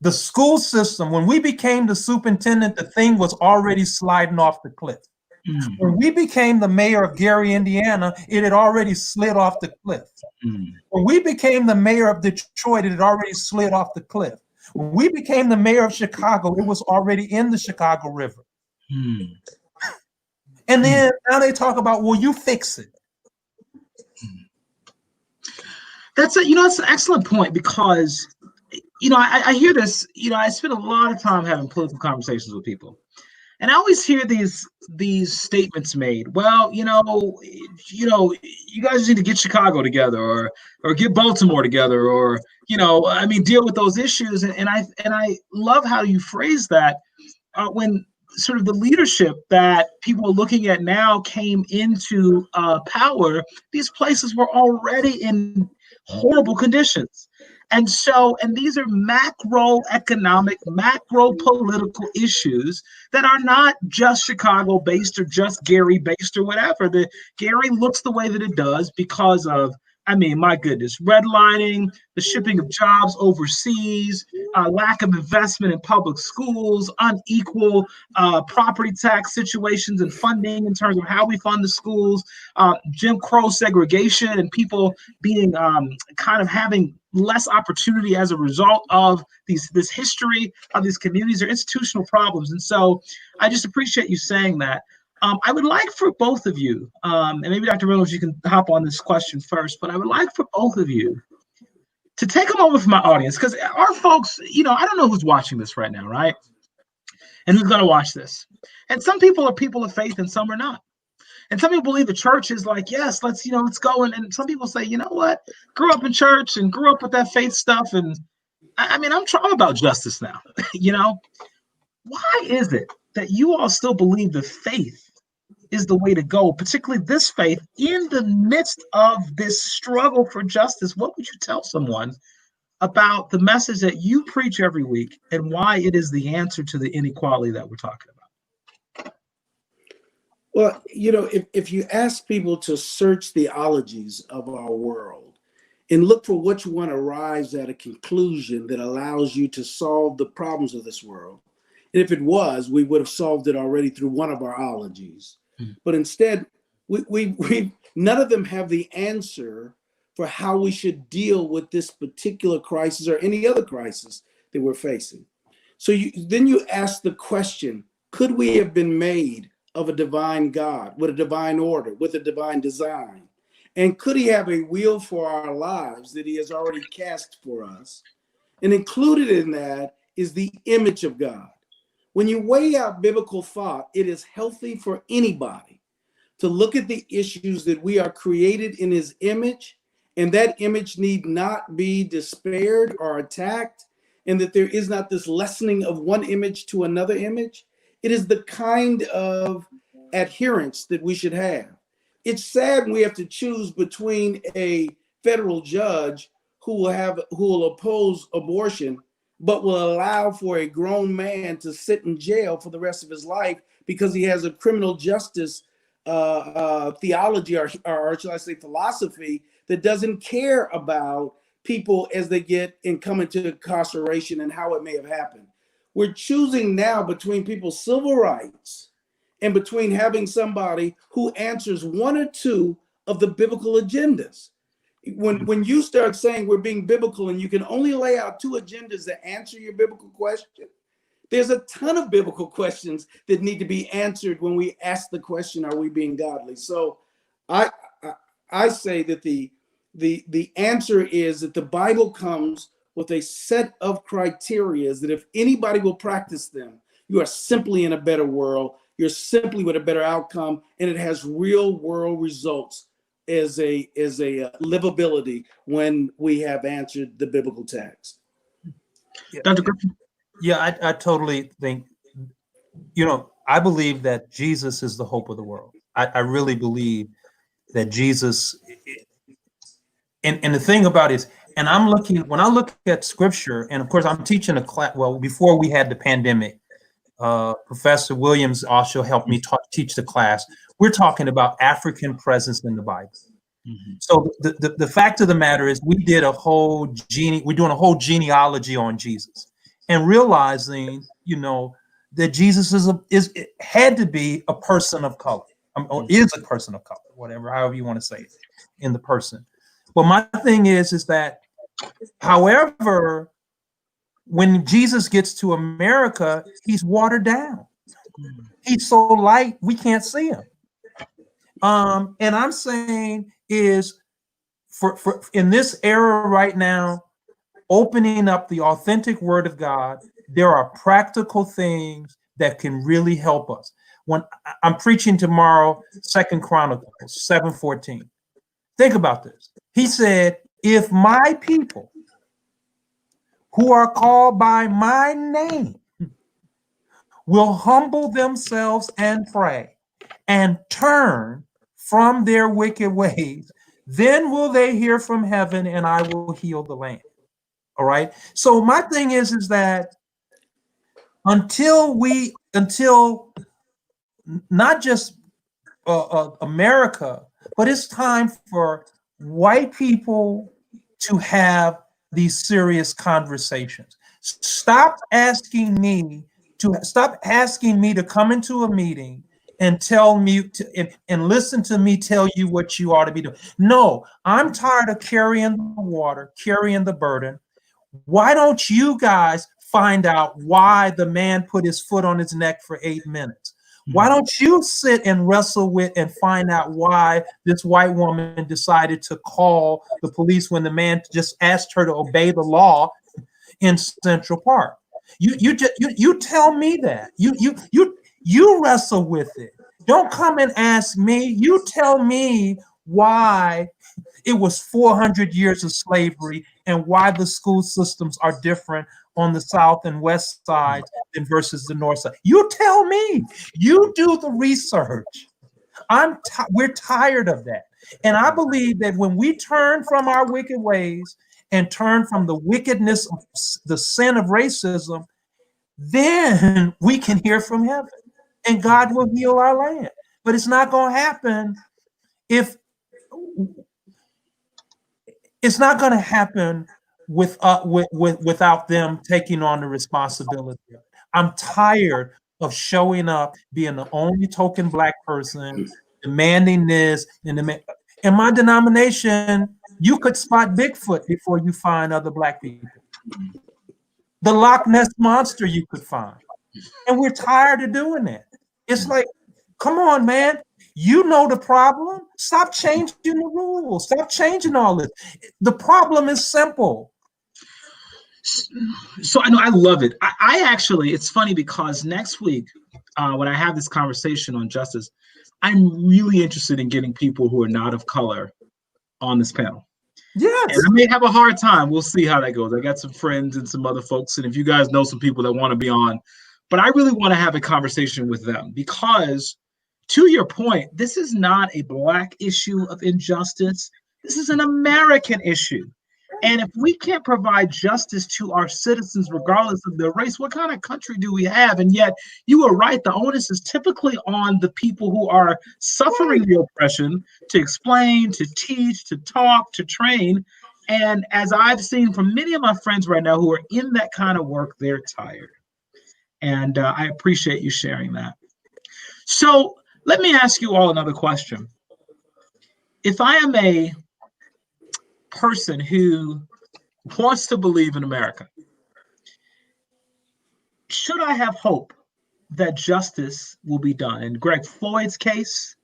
The school system, when we became the superintendent, the thing was already sliding off the cliff. Mm. When we became the mayor of Gary, Indiana, it had already slid off the cliff. Mm. When we became the mayor of Detroit, it had already slid off the cliff. When we became the mayor of Chicago, it was already in the Chicago River. Mm. And then now they talk about, well, you fix it. That's an excellent point, because, I hear this, I spend a lot of time having political conversations with people. And I always hear these statements made. Well, you guys need to get Chicago together, or get Baltimore together, or deal with those issues. And I love how you phrase that, when sort of the leadership that people are looking at now came into power. These places were already in horrible conditions. And these are macroeconomic, macro political issues that are not just Chicago based or just Gary based or whatever. The Gary looks the way that it does because of, my goodness, redlining, the shipping of jobs overseas, lack of investment in public schools, unequal property tax situations and funding in terms of how we fund the schools, Jim Crow segregation, and people being kind of having less opportunity as a result of this history of these communities or institutional problems. And so I just appreciate you saying that. I would like for both of you, and maybe Dr. Reynolds, you can hop on this question first, but I would like for both of you to take a moment for my audience, because our folks, I don't know who's watching this right now, right? And who's going to watch this. And some people are people of faith and some are not. And some people believe the church is like, yes, let's go. And some people say, you know what? Grew up in church and grew up with that faith stuff. And I'm about justice now. Why is it that you all still believe the faith is the way to go, particularly this faith in the midst of this struggle for justice? What would you tell someone about the message that you preach every week and why it is the answer to the inequality that we're talking about? Well, if you ask people to search theologies of our world and look for which one arrives at a conclusion that allows you to solve the problems of this world, and if it was, we would have solved it already through one of our ologies. But instead, we none of them have the answer for how we should deal with this particular crisis or any other crisis that we're facing. So then you ask the question, could we have been made of a divine God, with a divine order, with a divine design? And could he have a will for our lives that he has already cast for us? And included in that is the image of God. When you weigh out biblical thought, it is healthy for anybody to look at the issues that we are created in his image, and that image need not be despaired or attacked, and that there is not this lessening of one image to another image. It is the kind of adherence that we should have. It's sad when we have to choose between a federal judge who will oppose abortion, but will allow for a grown man to sit in jail for the rest of his life because he has a criminal justice theology, or shall I say philosophy, that doesn't care about people as they get and come into incarceration and how it may have happened. We're choosing now between people's civil rights and between having somebody who answers one or two of the biblical agendas. When you start saying we're being biblical and you can only lay out two agendas that answer your biblical question, there's a ton of biblical questions that need to be answered when we ask the question, are we being godly? So I say that the answer is that the Bible comes with a set of criteria that if anybody will practice them, you are simply in a better world. You're simply with a better outcome, and it has real world results as a livability when we have answered the biblical text. Dr. Griffin? Yeah, I totally think, I believe that Jesus is the hope of the world. I really believe that Jesus, and the thing about it is, and when I look at scripture, and of course I'm teaching a class, well, before we had the pandemic, Professor Williams also helped me teach the class. We're talking about African presence in the Bible. Mm-hmm. So the fact of the matter is we're doing a whole genealogy on Jesus, and realizing, that Jesus had to be a person of color, or is a person of color, however you want to say it, in the person. But my thing is that, however, when Jesus gets to America, he's watered down. He's so light we can't see him. And I'm saying is for in this era right now, opening up the authentic word of God, there are practical things that can really help us. When I'm preaching tomorrow, 2 Chronicles 7:14. Think about this. He said, if my people who are called by my name will humble themselves and pray and turn from their wicked ways, then will they hear from heaven and I will heal the land. All right. So my thing is that until not just America, but it's time for white people to have these serious conversations. Stop asking me to come into a meeting and tell me and listen to me tell you what you ought to be doing. No, I'm tired of carrying the water, carrying the burden. Why don't you guys find out why the man put his foot on his neck for 8 minutes? Why don't you sit and wrestle with and find out why this white woman decided to call the police when the man just asked her to obey the law in Central Park? You tell me that. You wrestle with it. Don't come and ask me. You tell me why it was 400 years of slavery and why the school systems are different on the south and west side than versus the north side. You tell me. You do the research. We're tired of that. And I believe that when we turn from our wicked ways and turn from the wickedness of the sin of racism, then we can hear from heaven and God will heal our land. But it's not going to happen without them taking on the responsibility. I'm tired of showing up, being the only token Black person, demanding this in my denomination. You could spot Bigfoot before you find other Black people. The Loch Ness Monster you could find. And we're tired of doing that. It's like, come on, man. You know the problem. Stop changing the rules. Stop changing all this. The problem is simple. So I know, I love it. I actually, it's funny because next week, when I have this conversation on justice, I'm really interested in getting people who are not of color on this panel. Yes. And I may have a hard time. We'll see how that goes. I got some friends and some other folks. And if you guys know some people that want to be on, but I really want to have a conversation with them because, to your point, this is not a Black issue of injustice. This is an American issue. And if we can't provide justice to our citizens, regardless of their race, what kind of country do we have? And yet, you are right, the onus is typically on the people who are suffering the oppression to explain, to teach, to talk, to train. And as I've seen from many of my friends right now who are in that kind of work, they're tired. And I appreciate you sharing that. So let me ask you all another question. If I am a person who wants to believe in America, should I have hope that justice will be done? In Greg Floyd's case,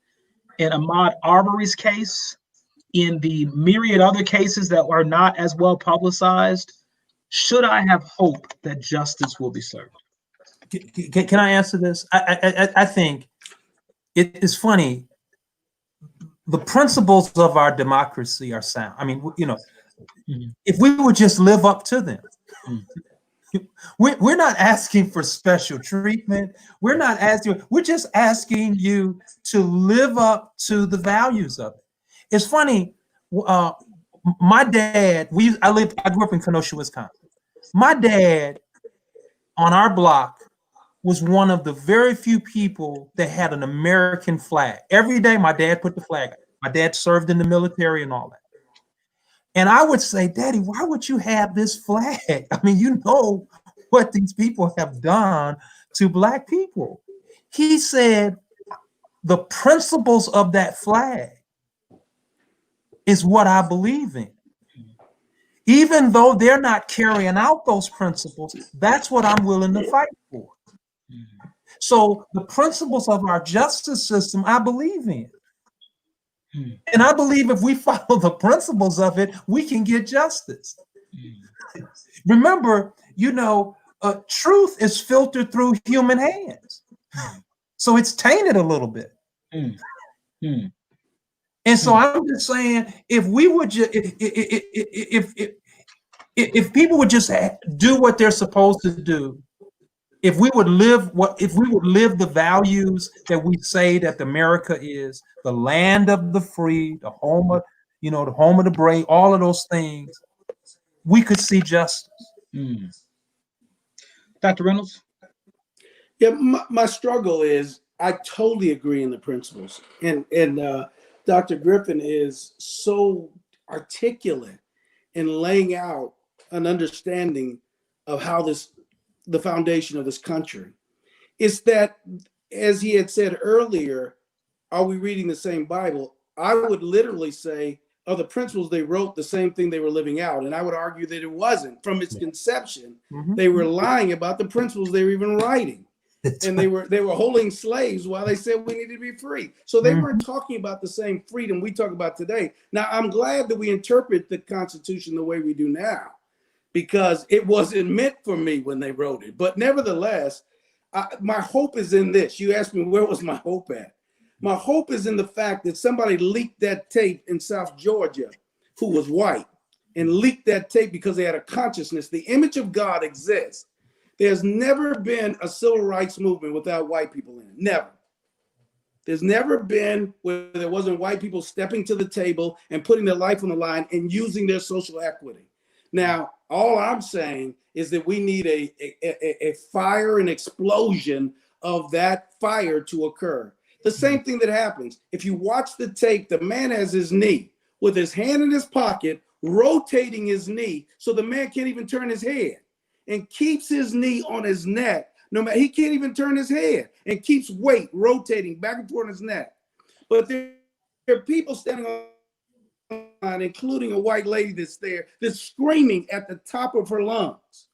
in Ahmaud Arbery's case, in the myriad other cases that are not as well publicized, should I have hope that justice will be served? Can I answer this? I think it is funny. The principles of our democracy are sound. I mean, if we would just live up to them, We're not asking for special treatment. We're not asking, we're just asking you to live up to the values of it. It's funny, my dad, I grew up in Kenosha, Wisconsin. My dad on our block was one of the very few people that had an American flag. Every day my dad put the flag up. My dad served in the military and all that. And I would say, Daddy, why would you have this flag? I mean, you know what these people have done to Black people. He said, the principles of that flag is what I believe in. Even though they're not carrying out those principles, that's what I'm willing to fight for. So the principles of our justice system, I believe in. And I believe if we follow the principles of it, we can get justice. Remember, truth is filtered through human hands. So it's tainted a little bit. And so I'm just saying, if we would just, if people would just do what they're supposed to do, if we would live the values that we say that America is, the land of the free, the home of the brave, all of those things, we could see justice. Dr. Reynolds? Yeah, my struggle is I totally agree in the principles. And Dr. Griffin is so articulate in laying out an understanding of how the foundation of this country. It's that, as he had said earlier, are we reading the same Bible? I would literally say, are the principles they wrote the same thing they were living out? And I would argue that it wasn't. From its conception, they were lying about the principles they were even writing. And they were holding slaves while they said we need to be free. So they weren't talking about the same freedom we talk about today. Now, I'm glad that we interpret the Constitution the way we do now, because it wasn't meant for me when they wrote it. But nevertheless, my hope is in this. You asked me, where was my hope at? My hope is in the fact that somebody leaked that tape in South Georgia who was white, and leaked that tape because they had a consciousness. The image of God exists. There's never been a civil rights movement without white people in it. Never. There's never been where there wasn't white people stepping to the table and putting their life on the line and using their social equity. Now, all I'm saying is that we need a fire and explosion of that fire to occur. The same thing that happens. If you watch the tape, the man has his knee with his hand in his pocket, rotating his knee so the man can't even turn his head, and keeps his knee on his neck. No matter, he can't even turn his head, and keeps weight rotating back and forth on his neck. But there are people standing on, including a white lady that's there, that's screaming at the top of her lungs.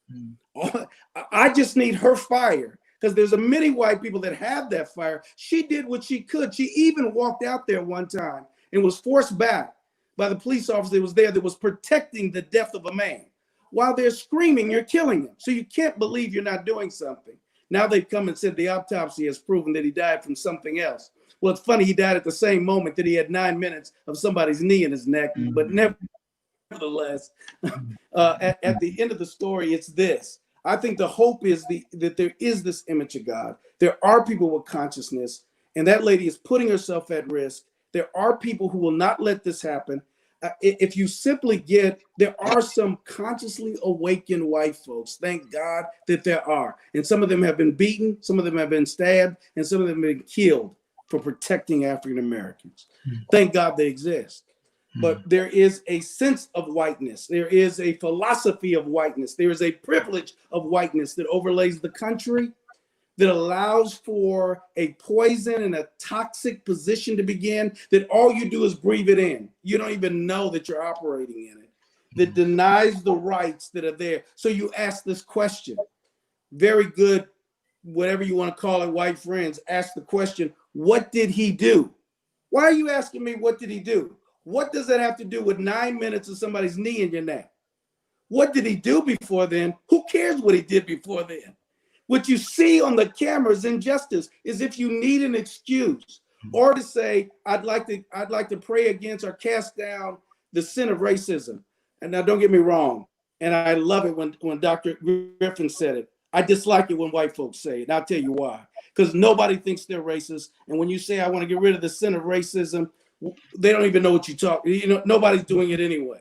I just need her fire, because there's many white people that have that fire. She did what she could. She even walked out there one time and was forced back by the police officer that was there, that was protecting the death of a man. While they're screaming, you're killing him. So you can't believe you're not doing something. Now they've come and said the autopsy has proven that he died from something else. Well, it's funny, he died at the same moment that he had 9 minutes of somebody's knee in his neck. But nevertheless, at the end of the story, it's this. I think the hope is that there is this image of God. There are people with consciousness, and that lady is putting herself at risk. There are people who will not let this happen. If you simply there are some consciously awakened white folks. Thank God that there are. And some of them have been beaten, some of them have been stabbed, and some of them have been killed for protecting African Americans. Thank God they exist. But there is a sense of whiteness. There is a philosophy of whiteness. There is a privilege of whiteness that overlays the country, that allows for a poison and a toxic position to begin, that all you do is breathe it in. You don't even know that you're operating in it, that denies the rights that are there. So you ask this question. Very good, whatever you want to call it, white friends, ask the question, what did he do? Why are you asking me, what did he do? What does that have to do with 9 minutes of somebody's knee in your neck? What did he do before then? Who cares what he did before then? What you see on the camera is injustice, is if you need an excuse, or to say, I'd like to pray against or cast down the sin of racism. And now don't get me wrong, And I love it when Dr. Griffin said it. I dislike it when white folks say it. And I'll tell you why. Because nobody thinks they're racist. And when you say, I want to get rid of the sin of racism, they don't even know what you talk. You know, nobody's doing it anyway.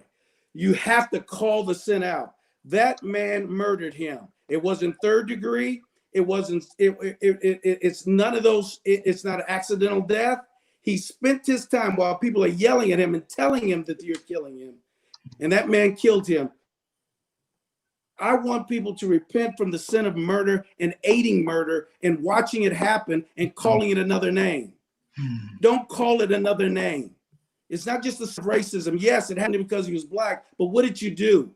You have to call the sin out. That man murdered him. It wasn't third degree. It wasn't, it's none of those, it's not an accidental death. He spent his time while people are yelling at him and telling him that you're killing him. And that man killed him. I want people to repent from the sin of murder and aiding murder and watching it happen and calling it another name. Don't call it another name. It's not just the racism. Yes, it happened because he was black, but what did you do?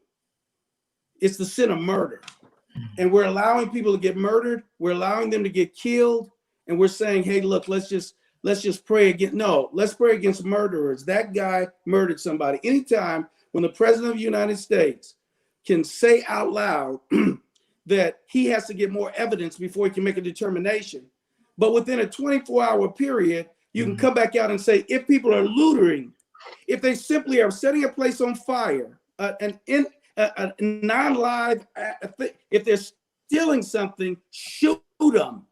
It's the sin of murder. And we're allowing people to get murdered. We're allowing them to get killed. And we're saying, hey, look, let's just pray against, no, let's pray against murderers. That guy murdered somebody. Anytime when the president of the United States can say out loud that he has to get more evidence before he can make a determination. But within a 24-hour period, you can come back out and say, if people are looting, if they simply are setting a place on fire, a non-live, if they're stealing something, shoot them.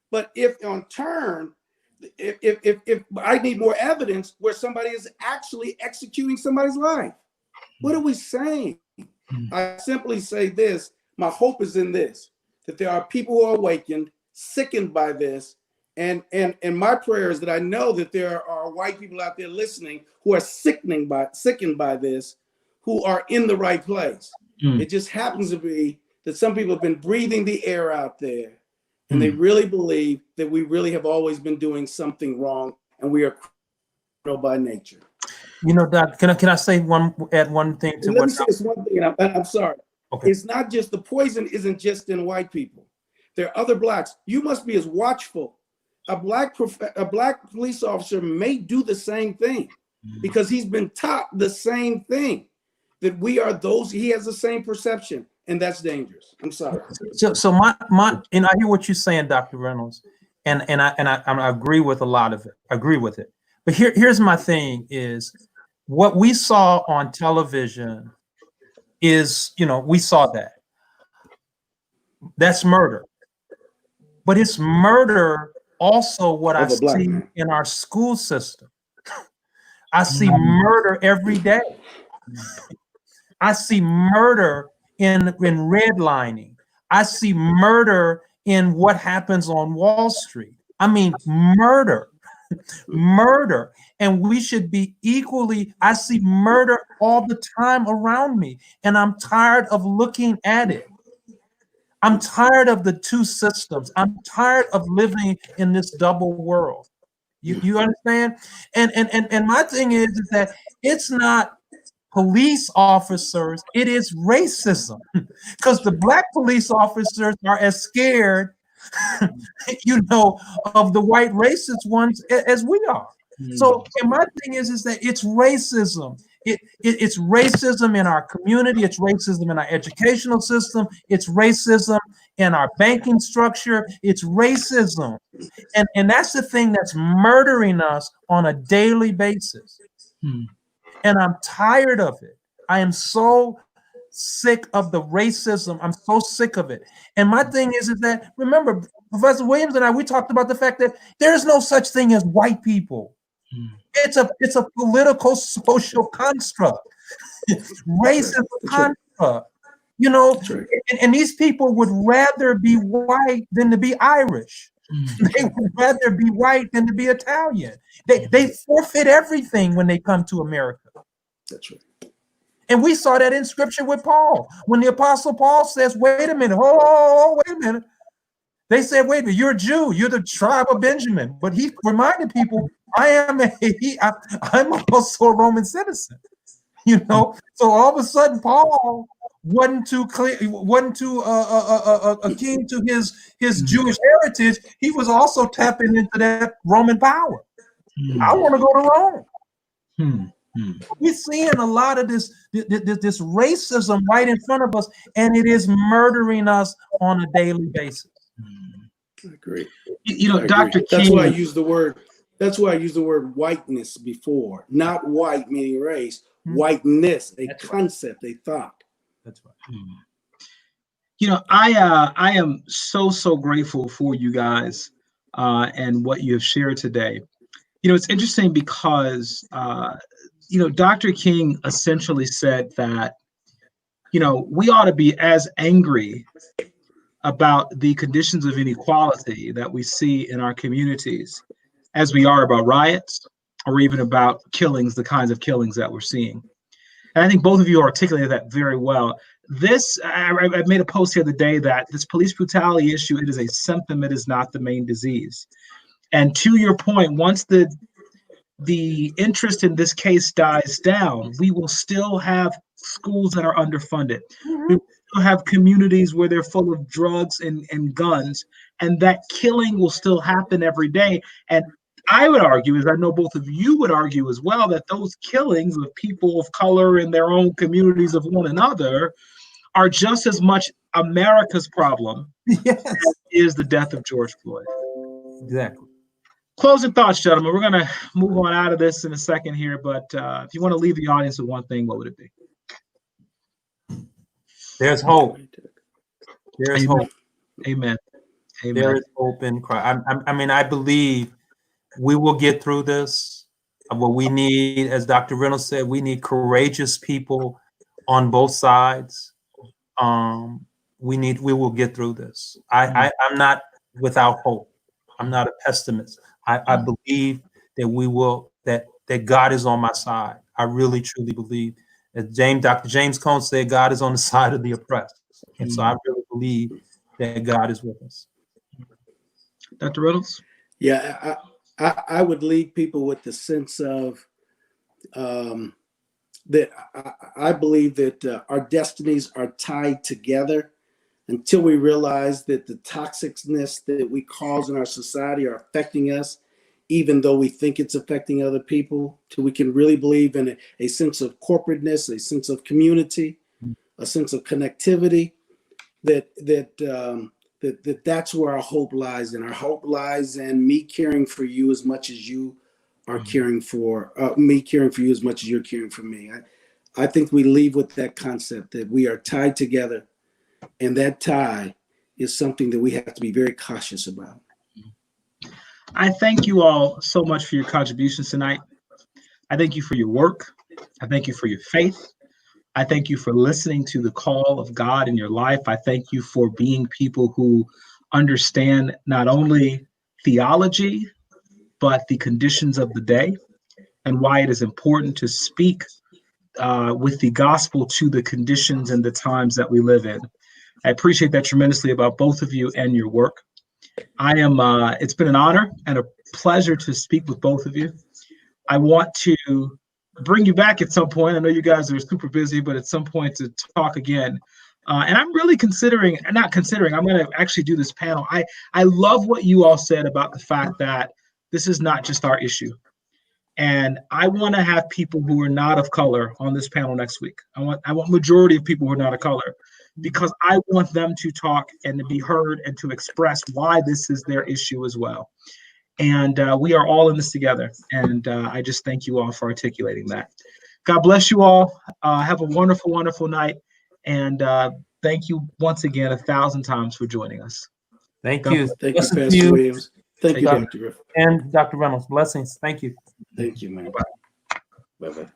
But if on turn, if I need more evidence where somebody is actually executing somebody's life, what are we saying? I simply say this, my hope is in this, that there are people who are awakened, sickened by this, and my prayer is that I know that there are white people out there listening who are sickened by this, who are in the right place. It just happens to be that some people have been breathing the air out there, and they really believe that we really have always been doing something wrong, and we are criminal by nature. You know, Doc, can I say add one thing to Let me say this one thing, and I'm sorry. Okay. It's not just, the poison isn't just in white people. There are other blacks. You must be as watchful. A black police officer may do the same thing because he's been taught the same thing, that we are those, he has the same perception, and that's dangerous. I'm sorry. So my and I hear what you're saying, Dr. Reynolds, and I agree with a lot of it. I agree with it. But here's my thing is, what we saw on television is, you know, we saw that. That's murder. But it's murder also what I see in our school system. I see murder every day. I see murder in redlining. I see murder in what happens on Wall Street. I mean, murder. Murder. And we should be equally, I see murder all the time around me, and I'm tired of looking at it. I'm tired of the two systems. I'm tired of living in this double world. You understand? And my thing is that it's not police officers, it is racism. Because the black police officers are as scared you know, of the white racist ones as we are. So, and my thing is that it's racism. It's racism in our community. It's racism in our educational system. It's racism in our banking structure. It's racism. And that's the thing that's murdering us on a daily basis. And I'm tired of it. I am so sick of the racism. I'm so sick of it. And my thing is that, remember, Professor Williams and I, we talked about the fact that there's no such thing as white people. It's a political social construct. Racist construct. You know, and these people would rather be white than to be Irish. They would rather be white than to be Italian. They forfeit everything when they come to America. That's right. And we saw that in scripture with Paul. When the apostle Paul says, wait a minute, wait a minute. They said, wait a minute, you're a Jew, you're the tribe of Benjamin. But he reminded people, I'm also a Roman citizen. You know, so all of a sudden Paul wasn't too keen to his Jewish heritage. He was also tapping into that Roman power. I want to go to Rome. We're seeing a lot of this racism right in front of us, and it is murdering us on a daily basis. I agree. You know, Dr. King. That's why I use the word. That's why I used the word whiteness before. Not white meaning race. Whiteness, a concept, a thought. That's right. You know, I am so grateful for you guys and what you have shared today. You know, it's interesting because you know, Dr. King essentially said that, you know, we ought to be as angry about the conditions of inequality that we see in our communities as we are about riots or even about killings, the kinds of killings that we're seeing. And I think both of you articulated that very well. I made a post the other day that this police brutality issue, it is a symptom, it is not the main disease. And to your point, once the interest in this case dies down, we will still have schools that are underfunded. We will still have communities where they're full of drugs and guns, and that killing will still happen every day. And I would argue, as I know both of you would argue as well, that those killings of people of color in their own communities of one another are just as much America's problem Yes, as is the death of George Floyd. exactly. Closing thoughts, gentlemen. We're going to move on out of this in a second here, but if you want to leave the audience with one thing, what would it be? There's hope. There's Amen. hope. Amen. Amen. There is hope in Christ. I mean, I believe we will get through this. What we need, as Dr. Reynolds said, we need courageous people on both sides. We will get through this. I'm not without hope. I'm not a pessimist. I believe that we will, that God is on my side. I really, truly believe. As Dr. James Cone said, God is on the side of the oppressed. And so I really believe that God is with us. Dr. Reynolds? Yeah, I would leave people with the sense of that I believe that our destinies are tied together until we realize that the toxicness that we cause in our society are affecting us, even though we think it's affecting other people, till we can really believe in a sense of corporateness, a sense of community, a sense of connectivity, that's where our hope lies. And our hope lies in me caring for you as much as you are caring for me, caring for you as much as you're caring for me. I think we leave with that concept that we are tied together, and that tie is something that we have to be very cautious about. I thank you all so much for your contributions tonight. I thank you for your work. I thank you for your faith. I thank you for listening to the call of God in your life. I thank you for being people who understand not only theology, but the conditions of the day and why it is important to speak with the gospel to the conditions and the times that we live in. I appreciate that tremendously about both of you and your work. It's been an honor and a pleasure to speak with both of you. I want to bring you back at some point. I know you guys are super busy, but at some point to talk again. And I'm really I'm going to actually do this panel. I love what you all said about the fact that this is not just our issue. And I want to have people who are not of color on this panel next week. I want majority of people who are not of color, because I want them to talk and to be heard and to express why this is their issue as well. And we are all in this together. And I just thank you all for articulating that. God bless you all. Have a wonderful, wonderful night. And thank you once again 1,000 times for joining us. Thank you. Thank you, Pastor Williams. Thank you, Dr. Dr. Griffin. And Dr. Reynolds. Blessings. Thank you. Thank you, man. Bye-bye.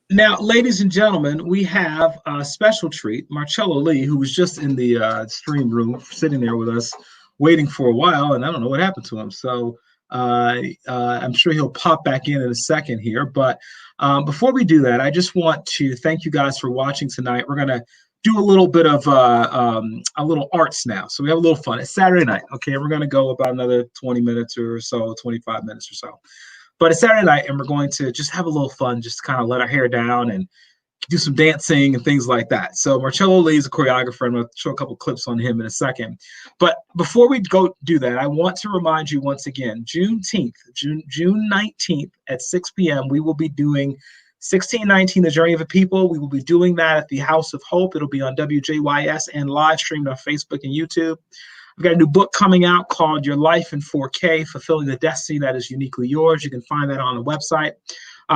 Now, ladies and gentlemen, we have a special treat. Marchello Lee, who was just in the stream room, sitting there with us, waiting for a while, and I don't know what happened to him. So I'm sure he'll pop back in a second here. But before we do that, I just want to thank you guys for watching tonight. We're going to do a little bit of a little arts now. So we have a little fun. It's Saturday night. Okay, we're going to go about another 20 minutes or so, 25 minutes or so. But it's Saturday night, and we're going to just have a little fun, just kind of let our hair down and do some dancing and things like that. So Marchello Lee is a choreographer. I'm going to show a couple clips on him in a second. But before we go do that, I want to remind you once again, June 19th at 6 p.m., we will be doing 1619, The Journey of a People. We will be doing that at the House of Hope. It'll be on WJYS and live streamed on Facebook and YouTube. We've got a new book coming out called Your Life in 4K, Fulfilling the Destiny That Is Uniquely Yours. You can find that on the website.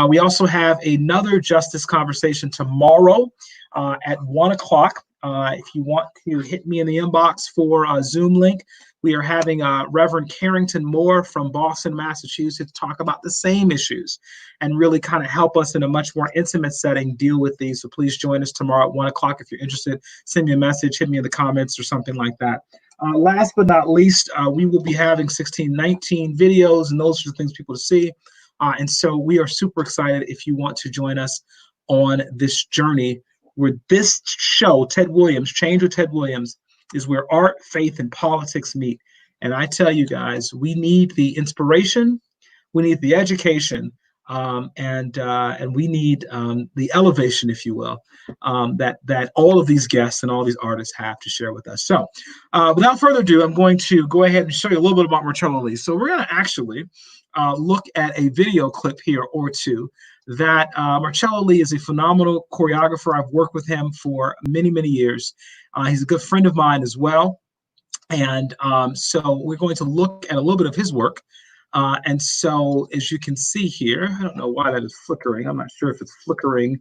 We also have another justice conversation tomorrow at 1 o'clock. If you want to hit me in the inbox for a Zoom link, we are having Reverend Carrington Moore from Boston, Massachusetts, talk about the same issues and really kind of help us in a much more intimate setting deal with these. So please join us tomorrow at 1 o'clock. If you're interested, send me a message, hit me in the comments or something like that. Last but not least, we will be having 1619 videos, and those are the things people to see. And so we are super excited if you want to join us on this journey where this show, Ted Williams, Change with Ted Williams, is where art, faith, and politics meet. And I tell you guys, we need the inspiration, we need the education, and we need the elevation, if you will, that all of these guests and all these artists have to share with us. So without further ado, I'm going to go ahead and show you a little bit about Marchello Lee. So we're going to actually look at a video clip here or two that Marchello Lee is a phenomenal choreographer. I've worked with him for many, many years. He's a good friend of mine as well. And so we're going to look at a little bit of his work. And so as you can see here, I don't know why that is flickering. I'm not sure if it's flickering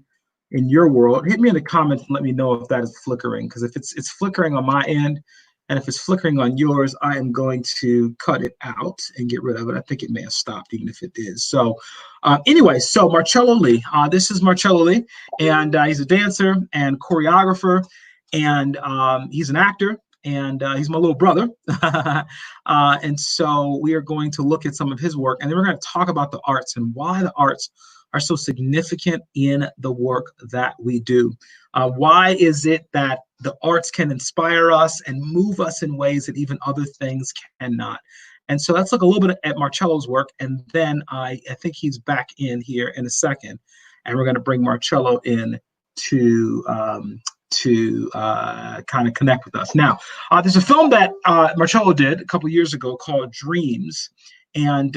in your world. Hit me in the comments and let me know if that is flickering, because if it's flickering on my end, and if it's flickering on yours, I am going to cut it out and get rid of it. I think it may have stopped, even if it is. So anyway, so Marchello Lee. This is Marchello Lee, and he's a dancer and choreographer, and he's an actor, and he's my little brother. And so we are going to look at some of his work, and then we're going to talk about the arts and why the arts are so significant in the work that we do. Why is it that the arts can inspire us and move us in ways that even other things cannot? And so let's look a little bit at Marchello's work, and then I think he's back in here in a second, and we're going to bring Marchello in to kind of connect with us. Now, there's a film that Marchello did a couple years ago called Dreams, and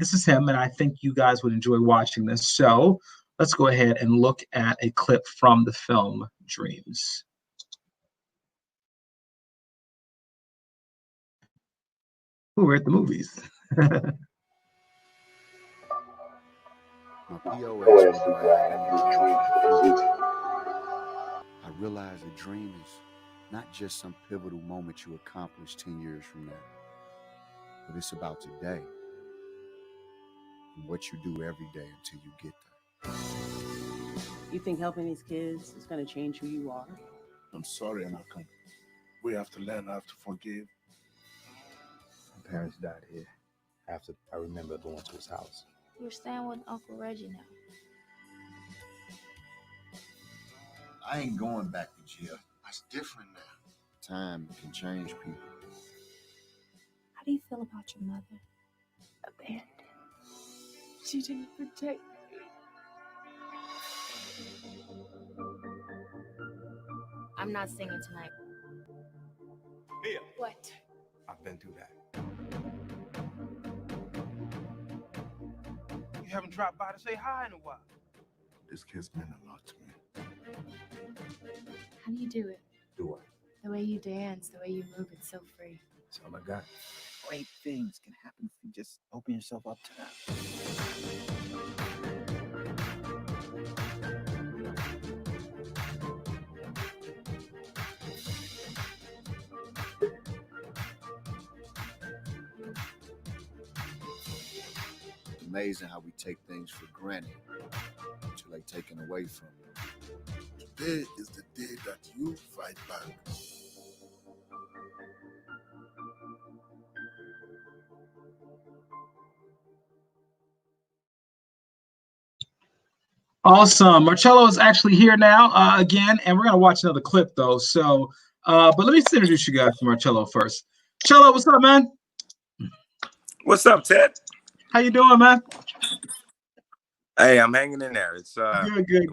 this is him, and I think you guys would enjoy watching this. So let's go ahead and look at a clip from the film Dreams. Ooh, we're at the movies. My POS was I realize a dream is not just some pivotal moment you accomplish 10 years from now, but it's about today and what you do every day until you get there. You think helping these kids is going to change who you are? I'm sorry, Malcolm. We have to learn how to forgive. My parents died here after I remember going to his house. You're staying with Uncle Reggie now. I ain't going back to jail. That's different now. Time can change people. How do you feel about your mother? Abandoned. She didn't protect me. I'm not singing tonight. Mia. What? I've been through that. You haven't dropped by to say hi in a while. This kid's meant a lot to me. How do you do it? Do what? The way you dance, the way you move, it's so free. That's all I got. Great things can happen if you just open yourself up to that. Amazing how we take things for granted until they're taken away from you. Today is the day that you fight back. Awesome. Marchello is actually here now again, and we're going to watch another clip, though. So, but let me just introduce you guys to Marchello first. Marchello, what's up, man? What's up, Ted? How you doing, man? Hey, I'm hanging in there. It's good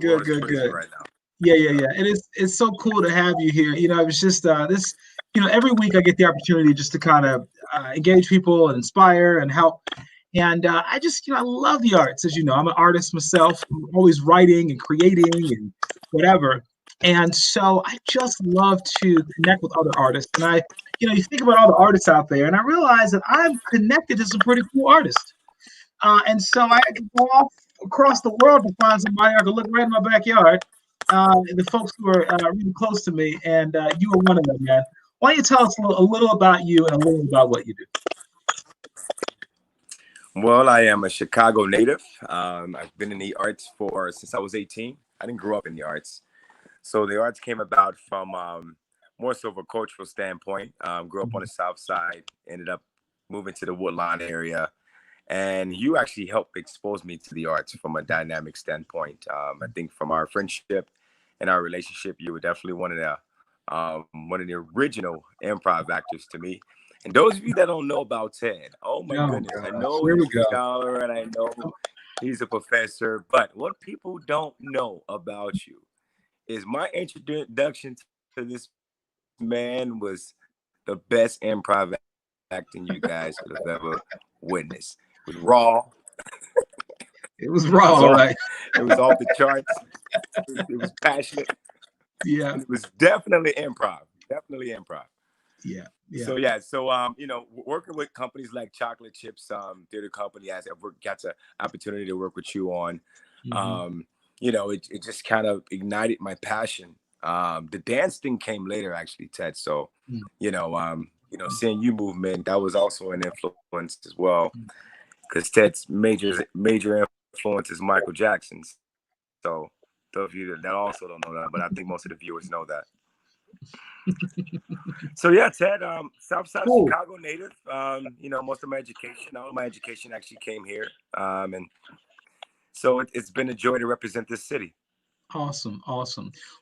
right now. Yeah. And it's so cool to have you here. You know, it was just this. You know, every week I get the opportunity just to kind of engage people and inspire and help. And I just, I love the arts. As you know, I'm an artist myself. I'm always writing and creating and whatever. And so I just love to connect with other artists. And you think about all the artists out there, and I realize that I'm connected to some pretty cool artists. And so I can go off across the world to find somebody I could look right in my backyard. The folks who are really close to me, and you were one of them, man. Why don't you tell us a little about you and a little about what you do? Well, I am a Chicago native. I've been in the arts since I was 18. I didn't grow up in the arts. So the arts came about from more so of a cultural standpoint. Grew up on the South Side, ended up moving to the Woodlawn area. And you actually helped expose me to the arts from a dynamic standpoint. I think from our friendship and our relationship, you were definitely one of the original improv actors to me. And those of you that don't know about Ted, oh my goodness, I know Here we he's a scholar and I know he's a professor, but what people don't know about you is my introduction to this man was the best improv acting you guys could have ever witnessed. It was raw. It was raw, right? It was off the charts. It was passionate. Yeah. And it was definitely improv. Definitely improv. Yeah. So working with companies like Chocolate Chips Theater Company, as I've got the opportunity to work with you on, it just kind of ignited my passion. The dance thing came later, actually, Ted. So, seeing you movement, that was also an influence as well, because Ted's major influence is Michael Jackson's. So those of you that also don't know that, but I think most of the viewers know that. So yeah, Ted, Southside Chicago native. Most of my education, all of my education actually came here, and so it's been a joy to represent this city. Awesome.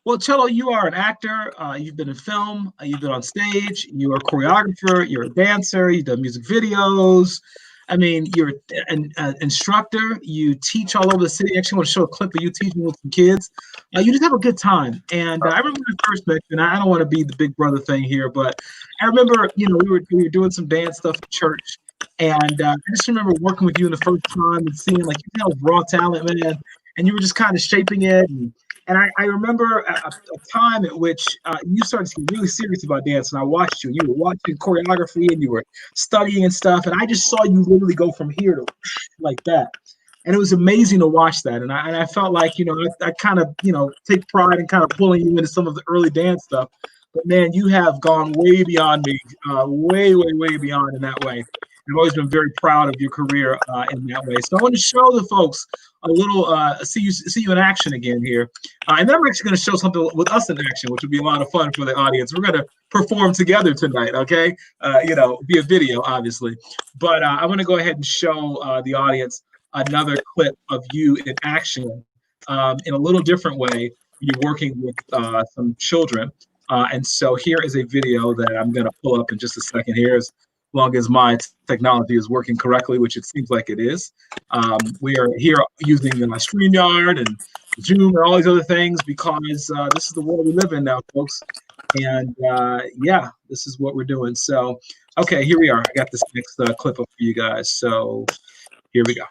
Well, Cello, you are an actor. You've been in film. You've been on stage. You're a choreographer. You're a dancer. You've done music videos. I mean, you're an instructor. You teach all over the city. Actually, I want to show a clip of you teaching with some kids. You just have a good time. And I remember when I first met you, and I don't want to be the big brother thing here, but I remember, we were doing some dance stuff at church. And I just remember working with you in the first time and seeing like you have raw talent, man. And you were just kind of shaping it. And I remember a time at which you started to get really serious about dance. And I watched you. And you were watching choreography and you were studying and stuff. And I just saw you literally go from here to like that. And it was amazing to watch that. And I felt like, I kind of, take pride in kind of pulling you into some of the early dance stuff. But man, you have gone way beyond me, way, way, way beyond in that way. I've always been very proud of your career in that way. So I want to show the folks a little, see you in action again here. And then I'm actually going to show something with us in action, which would be a lot of fun for the audience. We're going to perform together tonight, okay? Via video, obviously. But I'm going to go ahead and show the audience another clip of you in action in a little different way. You're working with some children. And so here is a video that I'm going to pull up in just a second here. As long as my technology is working correctly, which it seems like it is. We are here using StreamYard and Zoom and all these other things because this is the world we live in now, folks. And this is what we're doing. So, okay, here we are. I got this next clip up for you guys. So here we go.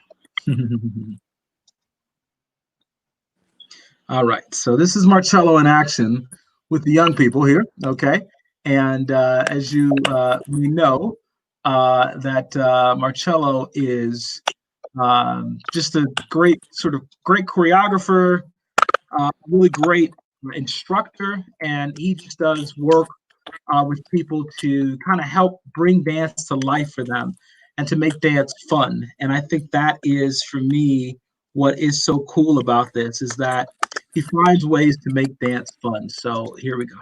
All right, so this is Marchello in action with the young people here, okay? And as we know, that Marchello is just a great choreographer, really great instructor, and he just does work with people to kind of help bring dance to life for them and to make dance fun. And I think that is, for me, what is so cool about this is that he finds ways to make dance fun. So here we go.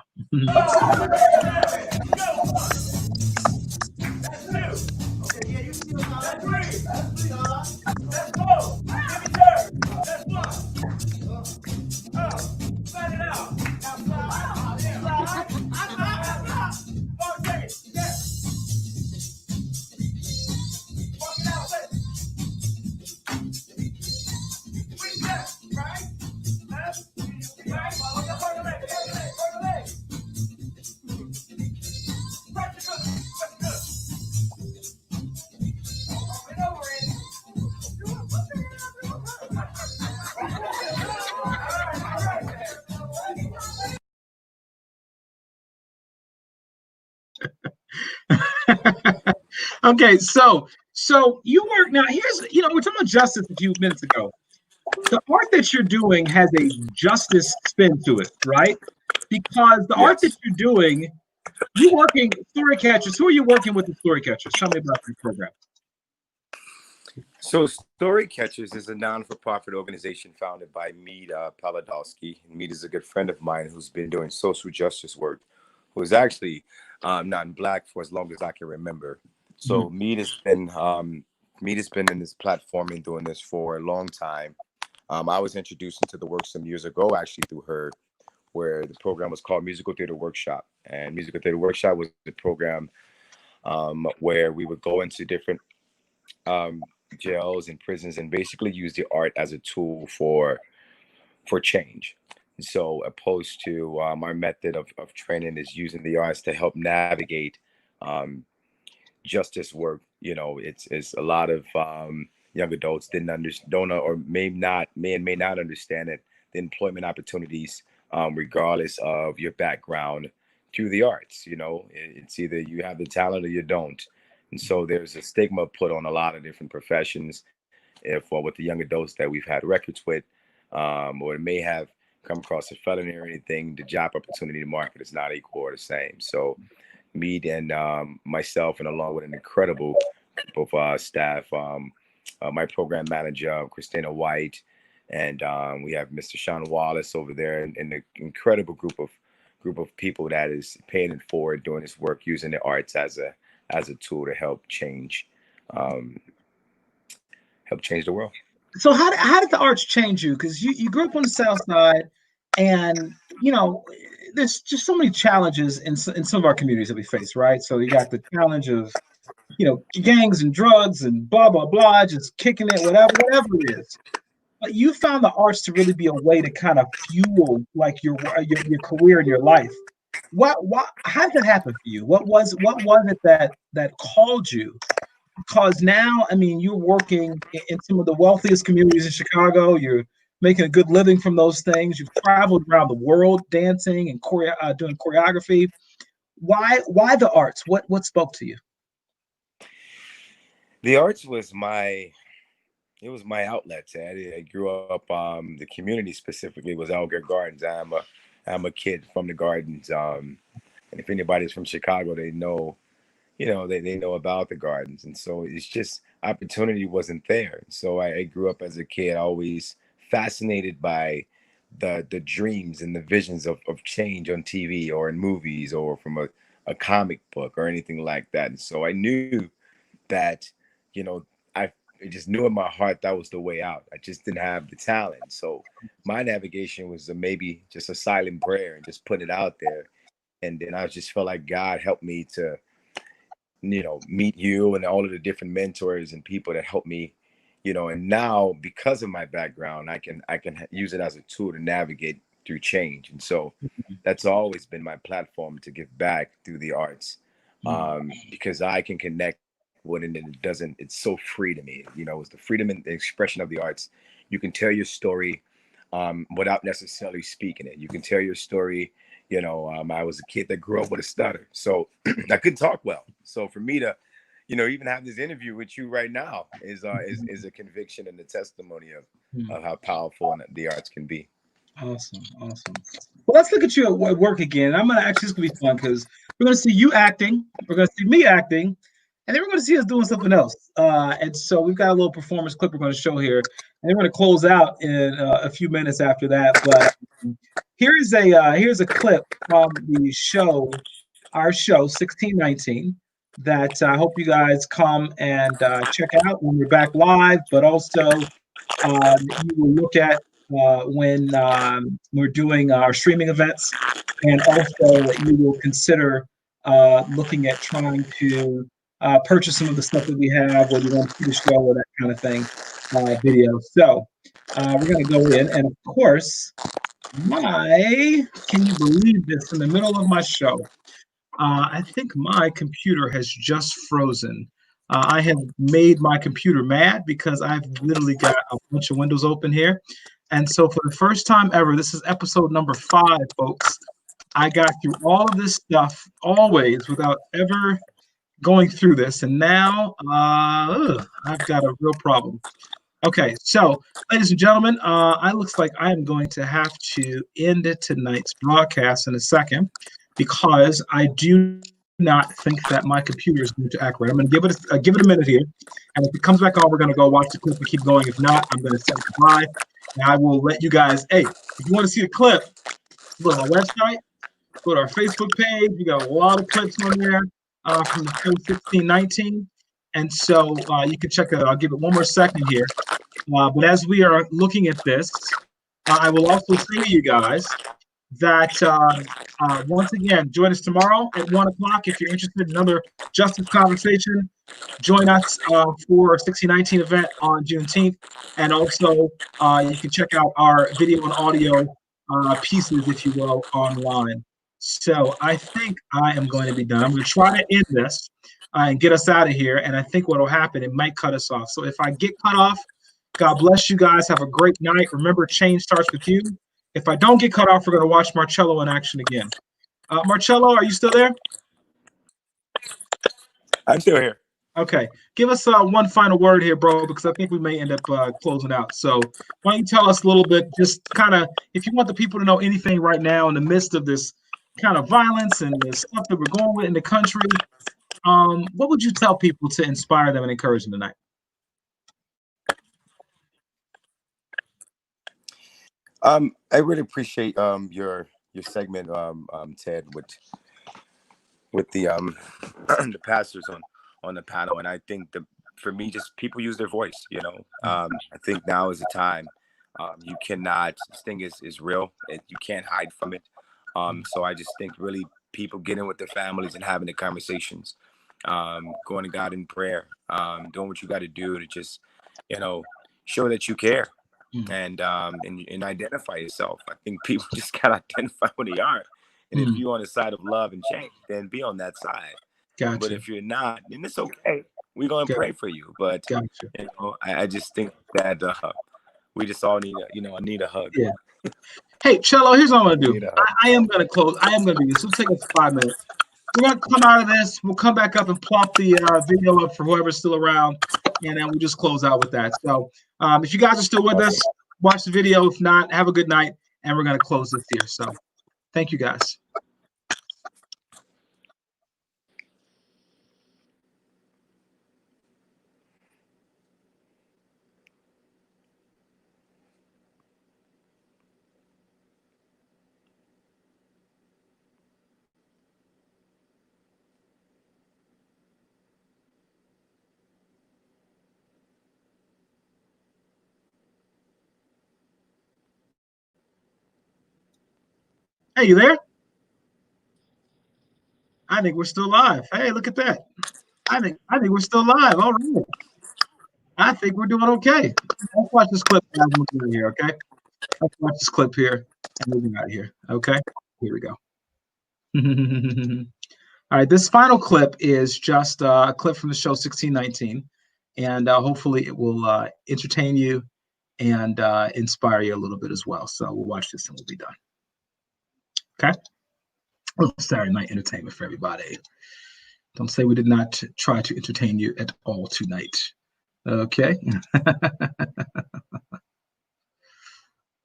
Okay, so you work now. Here's we're talking about justice a few minutes ago. the art that you're doing has a justice spin to it, right? Because the art that you're doing, you're working story catchers. Who are you working with the story catchers? Tell me about the program. So Story Catchers is a non-for-profit organization founded by Mead Paladowski. Mead is a good friend of mine who's been doing social justice work, who is actually non-Black for as long as I can remember. So Mead has been in this platform and doing this for a long time. I was introduced into the work some years ago, actually through her, where the program was called Musical Theater Workshop. And Musical Theater Workshop was the program where we would go into different jails and prisons and basically use the art as a tool for change. So opposed to our method of training is using the arts to help navigate justice work. You know, it's a lot of young adults don't know, or may not understand it, the employment opportunities regardless of your background through the arts. You know, it's either you have the talent or you don't. And so there's a stigma put on a lot of different professions with the young adults that we've had records with, or it may have come across a felony or anything. The job opportunity market is not equal or the same. So me and myself, and along with an incredible group of staff, my program manager, Christina White, and we have Mr. Sean Wallace over there, and an incredible group of people that is paying it forward, doing this work, using the arts as a tool to help change the world. So how did the arts change you? Because you grew up on the South Side, and you know there's just so many challenges in some of our communities that we face, right? So you got the challenge of gangs and drugs and blah blah blah, just kicking it, whatever it is. But you found the arts to really be a way to kind of fuel like your career and your life. How did that happen for you? What was it that called you? Because now, I mean, you're working in some of the wealthiest communities in Chicago. You're making a good living from those things. You've traveled around the world dancing and doing choreography. Why the arts? What spoke to you? The arts was my outlet. I grew up, the community specifically was Alger Gardens. I'm a kid from the Gardens. And if anybody's from Chicago, they know, they know about the Gardens. And so it's just opportunity wasn't there. So I grew up as a kid, always fascinated by the dreams and the visions of change on TV or in movies or from a comic book or anything like that. And so I knew that, I just knew in my heart that was the way out. I just didn't have the talent. So my navigation was maybe just a silent prayer and just put it out there. And then I just felt like God helped me to, meet you and all of the different mentors and people that helped me, and now because of my background, I can use it as a tool to navigate through change. And so that's always been my platform to give back through the arts, because I can connect with it, and it's so free to me. It's the freedom and the expression of the arts. You can tell your story without necessarily speaking it. You can tell your story. I was a kid that grew up with a stutter, so I couldn't talk well. So for me to, even have this interview with you right now is a conviction and a testimony of how powerful the arts can be. Awesome. Well, let's look at you at work again. I'm gonna actually, it's gonna be fun because we're gonna see you acting, we're gonna see me acting, and then we're going to see us doing something else. And so we've got a little performance clip we're going to show here, and we're going to close out in a few minutes after that. But here's a clip from the show, our show 1619, that I hope you guys come and check out when we're back live. But also you will look at when we're doing our streaming events, and also you will consider looking at trying to purchase some of the stuff that we have, whether you want to see the show or that kind of thing, video. So we're going to go in, and of course, can you believe this? In the middle of my show, I think my computer has just frozen. I have made my computer mad because I've literally got a bunch of windows open here. And so for the first time ever, this is episode number 5, folks. I got through all of this stuff always without ever going through this, and now I've got a real problem. Okay, so ladies and gentlemen, it looks like I am going to have to end tonight's broadcast in a second because I do not think that my computer is going to act right. I'm going to give it a minute here, and if it comes back on, we're going to go watch the clip and keep going. If not, I'm going to say goodbye, and I will let you guys. Hey, if you want to see the clip, go to our website, go to our Facebook page. We got a lot of clips on there from the show 1619. And so you can check that out. I'll give it one more second here. But as we are looking at this, I will also say to you guys that once again, join us tomorrow at 1 o'clock if you're interested in another justice conversation. Join us for our 1619 event on Juneteenth. And also, you can check out our video and audio pieces, if you will, online. So I think I am going to be done. I'm going to try to end this and get us out of here. And I think what will happen, it might cut us off. So if I get cut off, God bless you guys. Have a great night. Remember, change starts with you. If I don't get cut off, we're going to watch Marchello in action again. Marchello, are you still there? I'm still here. Okay. Give us one final word here, bro, because I think we may end up closing out. So why don't you tell us a little bit, just kind of, if you want the people to know anything right now in the midst of this kind of violence and the stuff that we're going with in the country, what would you tell people to inspire them and encourage them tonight? I really appreciate your segment, Ted, with the the pastors on the panel, and I think for me, just people use their voice. You know, I think now is the time. You cannot. This thing is real. You can't hide from it. So I just think really people getting with their families and having the conversations, going to God in prayer, doing what you got to do to just, show that you care. And identify yourself. I think people just gotta identify who they are. And if you're on the side of love and change, then be on that side. Gotcha. But if you're not, then it's okay. We're gonna pray for you. But gotcha. I just think that we just all need a hug. Yeah. Hey, Cello, here's what I'm gonna do. I am gonna close. I am gonna do this. It'll take us 5 minutes. We're gonna come out of this. We'll come back up and plop the video up for whoever's still around, and then we'll just close out with that. So if you guys are still with us, watch the video. If not, have a good night, and we're gonna close this here. So thank you guys. Hey, you there? I think we're still live. Hey, look at that. I think we're still live. All right. I think we're doing okay. Let's watch this clip and we'll get out of here, okay? Let's watch this clip here and we'll get out of here. Okay. Here we go. All right, this final clip is just a clip from the show 1619, and hopefully it will entertain you and inspire you a little bit as well. So we'll watch this and we'll be done. Okay. Saturday night entertainment for everybody. Don't say we did not try to entertain you at all tonight. Okay.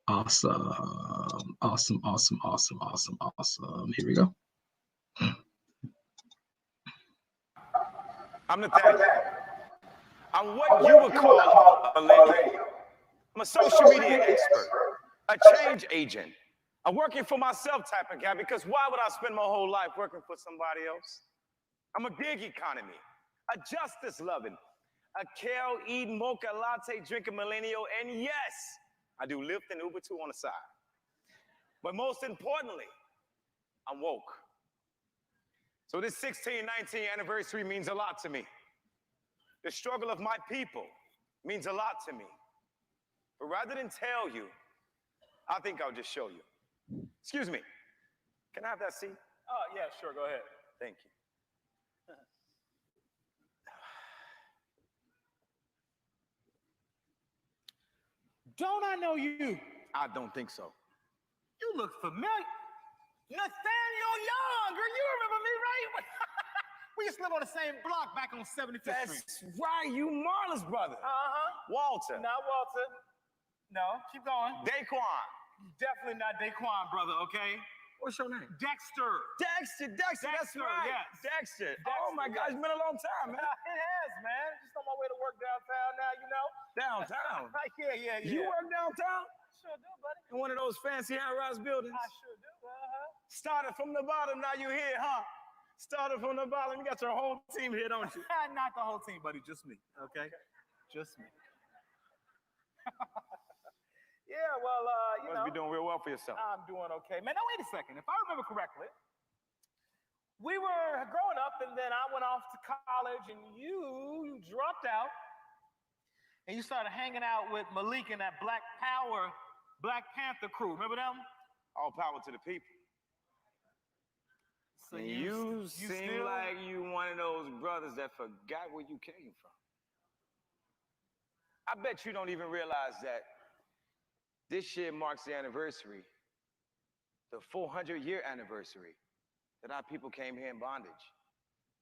Awesome. Awesome. Awesome. Awesome. Awesome. Awesome. Here we go. I'm Nathaniel. I'm what you would call a millennial. I'm a social media expert, a change agent, a working for myself type of guy, because why would I spend my whole life working for somebody else? I'm a gig economy, a justice-loving, a kale-eating, mocha latte drinking millennial, and yes, I do Lyft and Uber too on the side. But most importantly, I'm woke. So this 1619 anniversary means a lot to me. The struggle of my people means a lot to me. But rather than tell you, I think I'll just show you. Excuse me, can I have that seat? Oh, yeah, sure, go ahead. Thank you. Don't I know you? I don't think so. You look familiar. Nathaniel Young, girl, you remember me, right? We used to live on the same block back on 75th Street. That's right, you Marlon's brother. Uh-huh. Walter. Not Walter. No, keep going. Daquan. Definitely not Daquan, brother, okay? What's your name? Dexter. Dexter, that's right. Yes. Dexter. Oh my gosh, it's been a long time, man. It has, man. Just on my way to work downtown now, you know? Downtown? Yeah. You work downtown? Sure do, buddy. In one of those fancy high-rise buildings? I sure do, Started from the bottom, now you here, huh? Started from the bottom, you got your whole team here, don't you? Not the whole team, buddy, just me, okay? Just me. Yeah, well, you must know. be doing real well for yourself. I'm doing okay. Man, now wait a second. If I remember correctly, we were growing up and then I went off to college and you dropped out and you started hanging out with Malik and that Black Panther crew. Remember them? All power to the people. So and you seem like you one of those brothers that forgot where you came from. I bet you don't even realize that this year marks the anniversary, the 400-year anniversary that our people came here in bondage.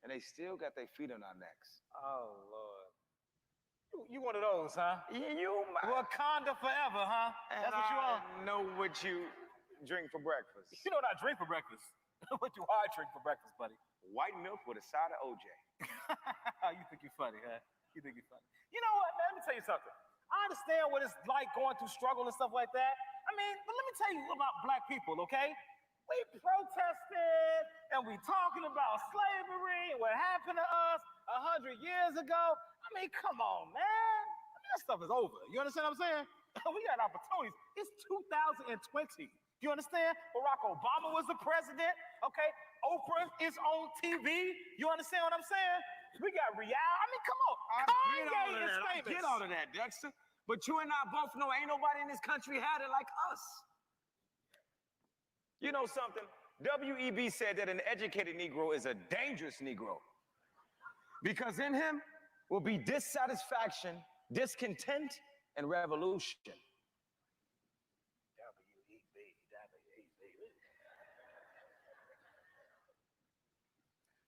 And they still got their feet on our necks. Oh, Lord. You one of those, huh? Yeah, you might. Wakanda forever, huh? And that's what you are. I know what you drink for breakfast. You know what I drink for breakfast? What do I drink for breakfast, buddy? White milk with a side of OJ. You think you're funny, huh? You think you're funny. You know what, man? Let me tell you something. I understand what it's like going through struggle and stuff like that. I mean, but let me tell you about black people, okay? We protested and we talking about slavery and what happened to us 100 years ago. I mean, come on, man. I mean, that stuff is over. You understand what I'm saying? We got opportunities. It's 2020. You understand? Barack Obama was the president, okay? Oprah is on TV. You understand what I'm saying? We got reality. I mean, come on. Kanye is famous. I get all of that, Dexter. But you and I both know ain't nobody in this country had it like us. You know something? W.E.B. said that an educated Negro is a dangerous Negro because in him will be dissatisfaction, discontent, and revolution.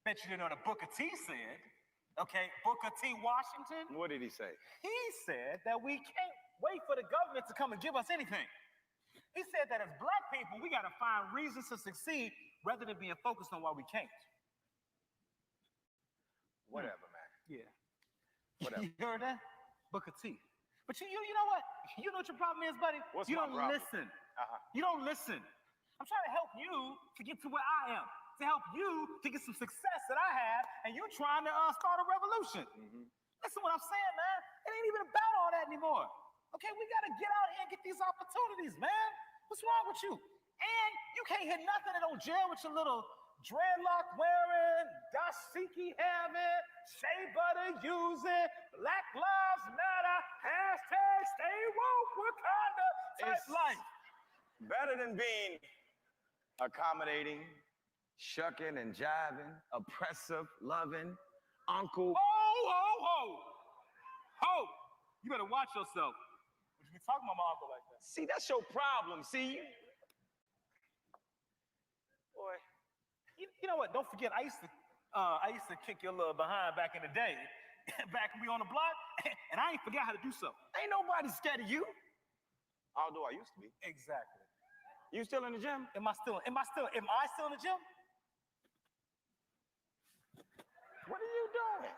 Bet you didn't know what Booker T said. Okay, Booker T. Washington. What did he say? He said that we can't wait for the government to come and give us anything. He said that as black people, we got to find reasons to succeed rather than being focused on why we can't. Whatever, man. Yeah. Whatever. You heard that? Booker T. But you know what? You know what your problem is, buddy? What's you my don't problem? listen. You don't listen. I'm trying to help you to get to where I am, to help you to get some success that I have, and you're trying to start a revolution. Listen what I'm saying, man. It ain't even about all that anymore. Okay, we got to get out here and get these opportunities, man. What's wrong with you? And you can't hit nothing in old jail with your little dreadlock wearing, dashiki having, shea butter using, Black Lives Matter, hashtag stay woke Wakanda type It's life. better than being accommodating, shucking and jiving, oppressive, loving, uncle. Ho! You better watch yourself. But you be talking about my uncle like that. See, that's your problem. See, boy. You know what? Don't forget, I used to kick your little behind back in the day, back when we on the block, and I ain't forgot how to do so. Ain't nobody scared of you. Although I used to be. Exactly. You still in the gym? Am I still in the gym? What are you doing?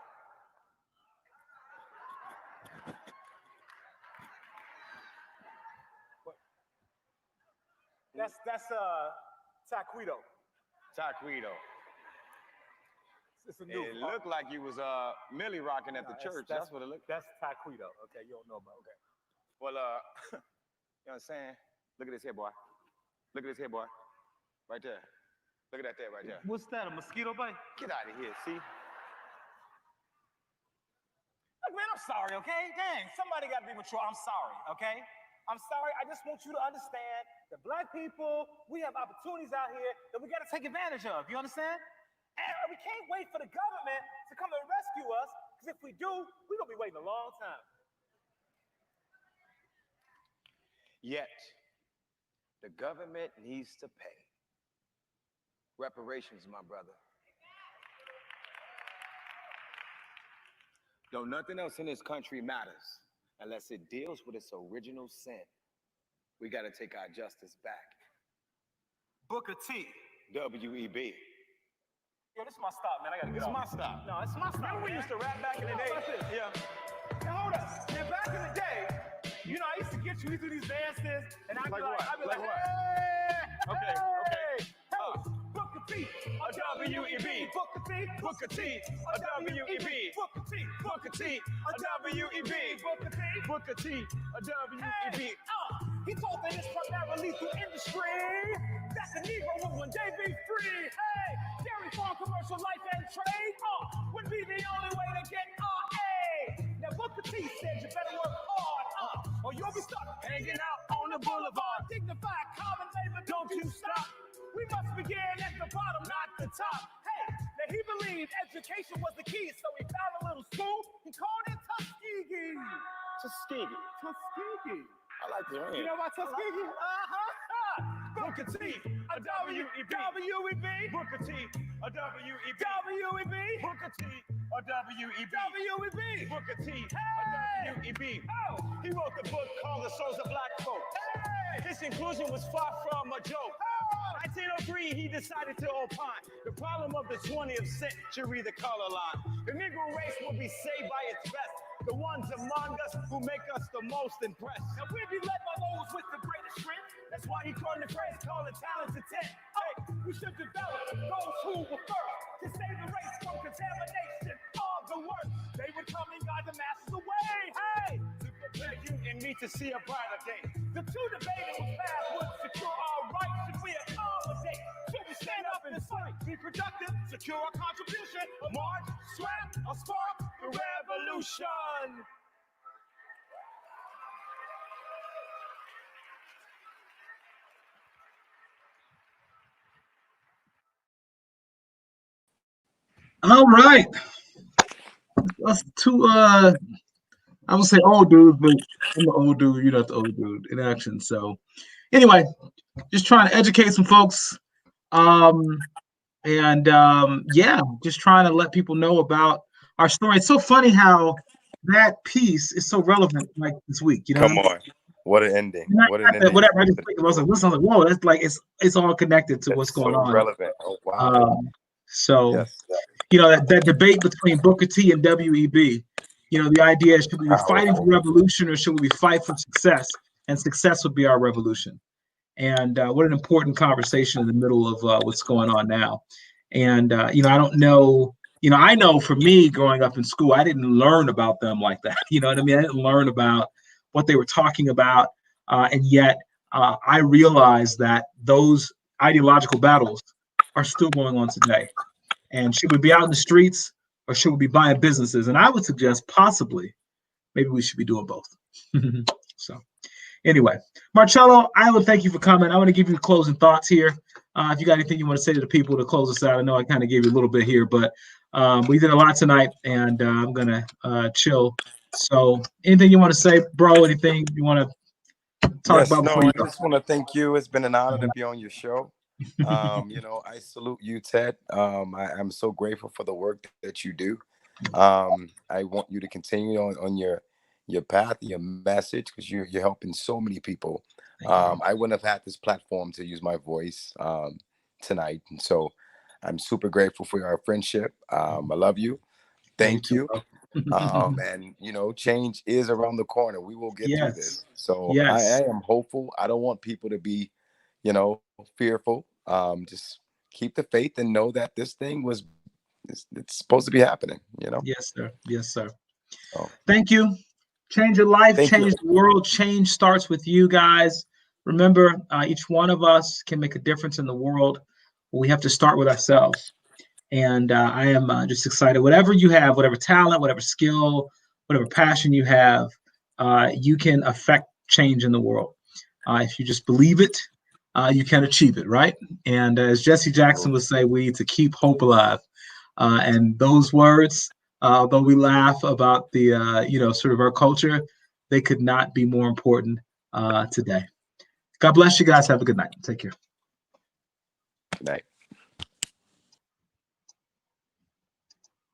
What? That's taquito. Taquito. It's a new. It looked like you was Millie rocking at the church. That's what it looked. That's taquito. Okay, you don't know about that. Well, you know what I'm saying? Look at this here, boy. Look at this here, boy. Right there. Look at that there, right there. What's that? A mosquito bite? Get out of here, see? Look, man, I'm sorry, okay? Dang, somebody got to be mature. I'm sorry, okay? I'm sorry. I just want you to understand that black people, we have opportunities out here that we got to take advantage of. You understand? And we can't wait for the government to come and rescue us, because if we do, we're going to be waiting a long time. Yet, the government needs to pay. Reparations, my brother. Though nothing else in this country matters, unless it deals with its original sin. We got to take our justice back. Booker T. W.E.B. Yo, this is my stop, man. I gotta get It's off. my stop. No, it's my stop. Remember we used to rap back in the day? Yeah. Now, hold up. Now, back in the day, you know, I used to get you through these dances, and I'd be like, hey, Okay, hey, Booker T, A W.E.B. Booker T, Booker T, a W.E.B. Booker T, Booker T, a W.E.B. Booker T, Booker T, a W.E.B. He told that it's primarily through industry that the Negro will one day be free. Hey, dairy farm, commercial life and trade would be the only way to get A. Now Booker T said you better work hard, or you'll be stuck hanging out on the boulevard. Dignified, common labor, don't you stop. We must begin at the bottom, not the top. Hey, now he believed education was the key, so he found a little school. He called it Tuskegee. Tuskegee. Tuskegee. I like the ring. You know about Tuskegee? Booker T, a W.E.B. W.E.B. Booker T, a W.E.B. W.E.B. Booker T, a W.E.B. W.E.B. Booker T, a W.E.B. He wrote the book called The Souls of Black Folk. His inclusion was far from a joke. 1903, he decided to opine the problem of the 20th century, the color line. The Negro race will be saved by its best, the ones among us who make us the most impressed. Now we'll be led by those with the greatest strength. That's why he coined the phrase called a talented 10. Hey, we should develop those who were first to save the race from contamination of the worst. They would come and guide the masses away. Hey, to prepare you and me to see a brighter day. The two debating which path would secure our rights. Should we accommodate? Should we stand up and fight? Be productive, secure our contribution, a march, swap, a spark, the revolution. All right. That's two I would say old dudes, but I'm the old dude, you're not the old dude in action. So anyway, just trying to educate some folks. Yeah, just trying to let people know about our story. It's so funny how that piece is so relevant like this week, you know. Come on. What an ending. What an ending. Whatever. I just think I was like, listen, I was like, whoa, that's like it's all connected to what's going on. Relevant. Oh wow. So yes. You know, that debate between Booker T and W.E.B., you know, the idea is, should we be fighting for revolution or should we fight for success? And success would be our revolution. And what an important conversation in the middle of what's going on now. And, you know, I don't know, you know, I know for me growing up in school, I didn't learn about them like that. You know what I mean? I didn't learn about what they were talking about. And yet I realized that those ideological battles are still going on today. And should we be out in the streets or should we be buying businesses? And I would suggest possibly, maybe we should be doing both. So anyway, Marchello, I would thank you for coming. I want to give you closing thoughts here. If you got anything you want to say to the people to close us out, I know I kind of gave you a little bit here, but we did a lot tonight and I'm going to chill. So anything you want to say, bro, anything you want to talk about? No, I just want to thank you. It's been an honor to be on your show. You know, I salute you, Ted. I'm so grateful for the work that you do. I want you to continue on your path, your message, because you're helping so many people. I wouldn't have had this platform to use my voice tonight, and so I'm super grateful for our friendship. I love you. Thank you. And you know, change is around the corner. We will get through this. So I am hopeful. I don't want people to be, you know, fearful. Just keep the faith and know that this thing it's supposed to be happening, you know. Yes, sir. Yes, sir. Thank you. Change your life, change the world. Change starts with you guys. Remember, each one of us can make a difference in the world. We have to start with ourselves. And I am just excited. Whatever you have, whatever talent, whatever skill, whatever passion you have, you can affect change in the world. If you just believe it, you can achieve it, right? And as Jesse Jackson would say, we need to keep hope alive. And those words, although we laugh about the, you know, sort of our culture, they could not be more important today. God bless you guys. Have a good night. Take care. Good night.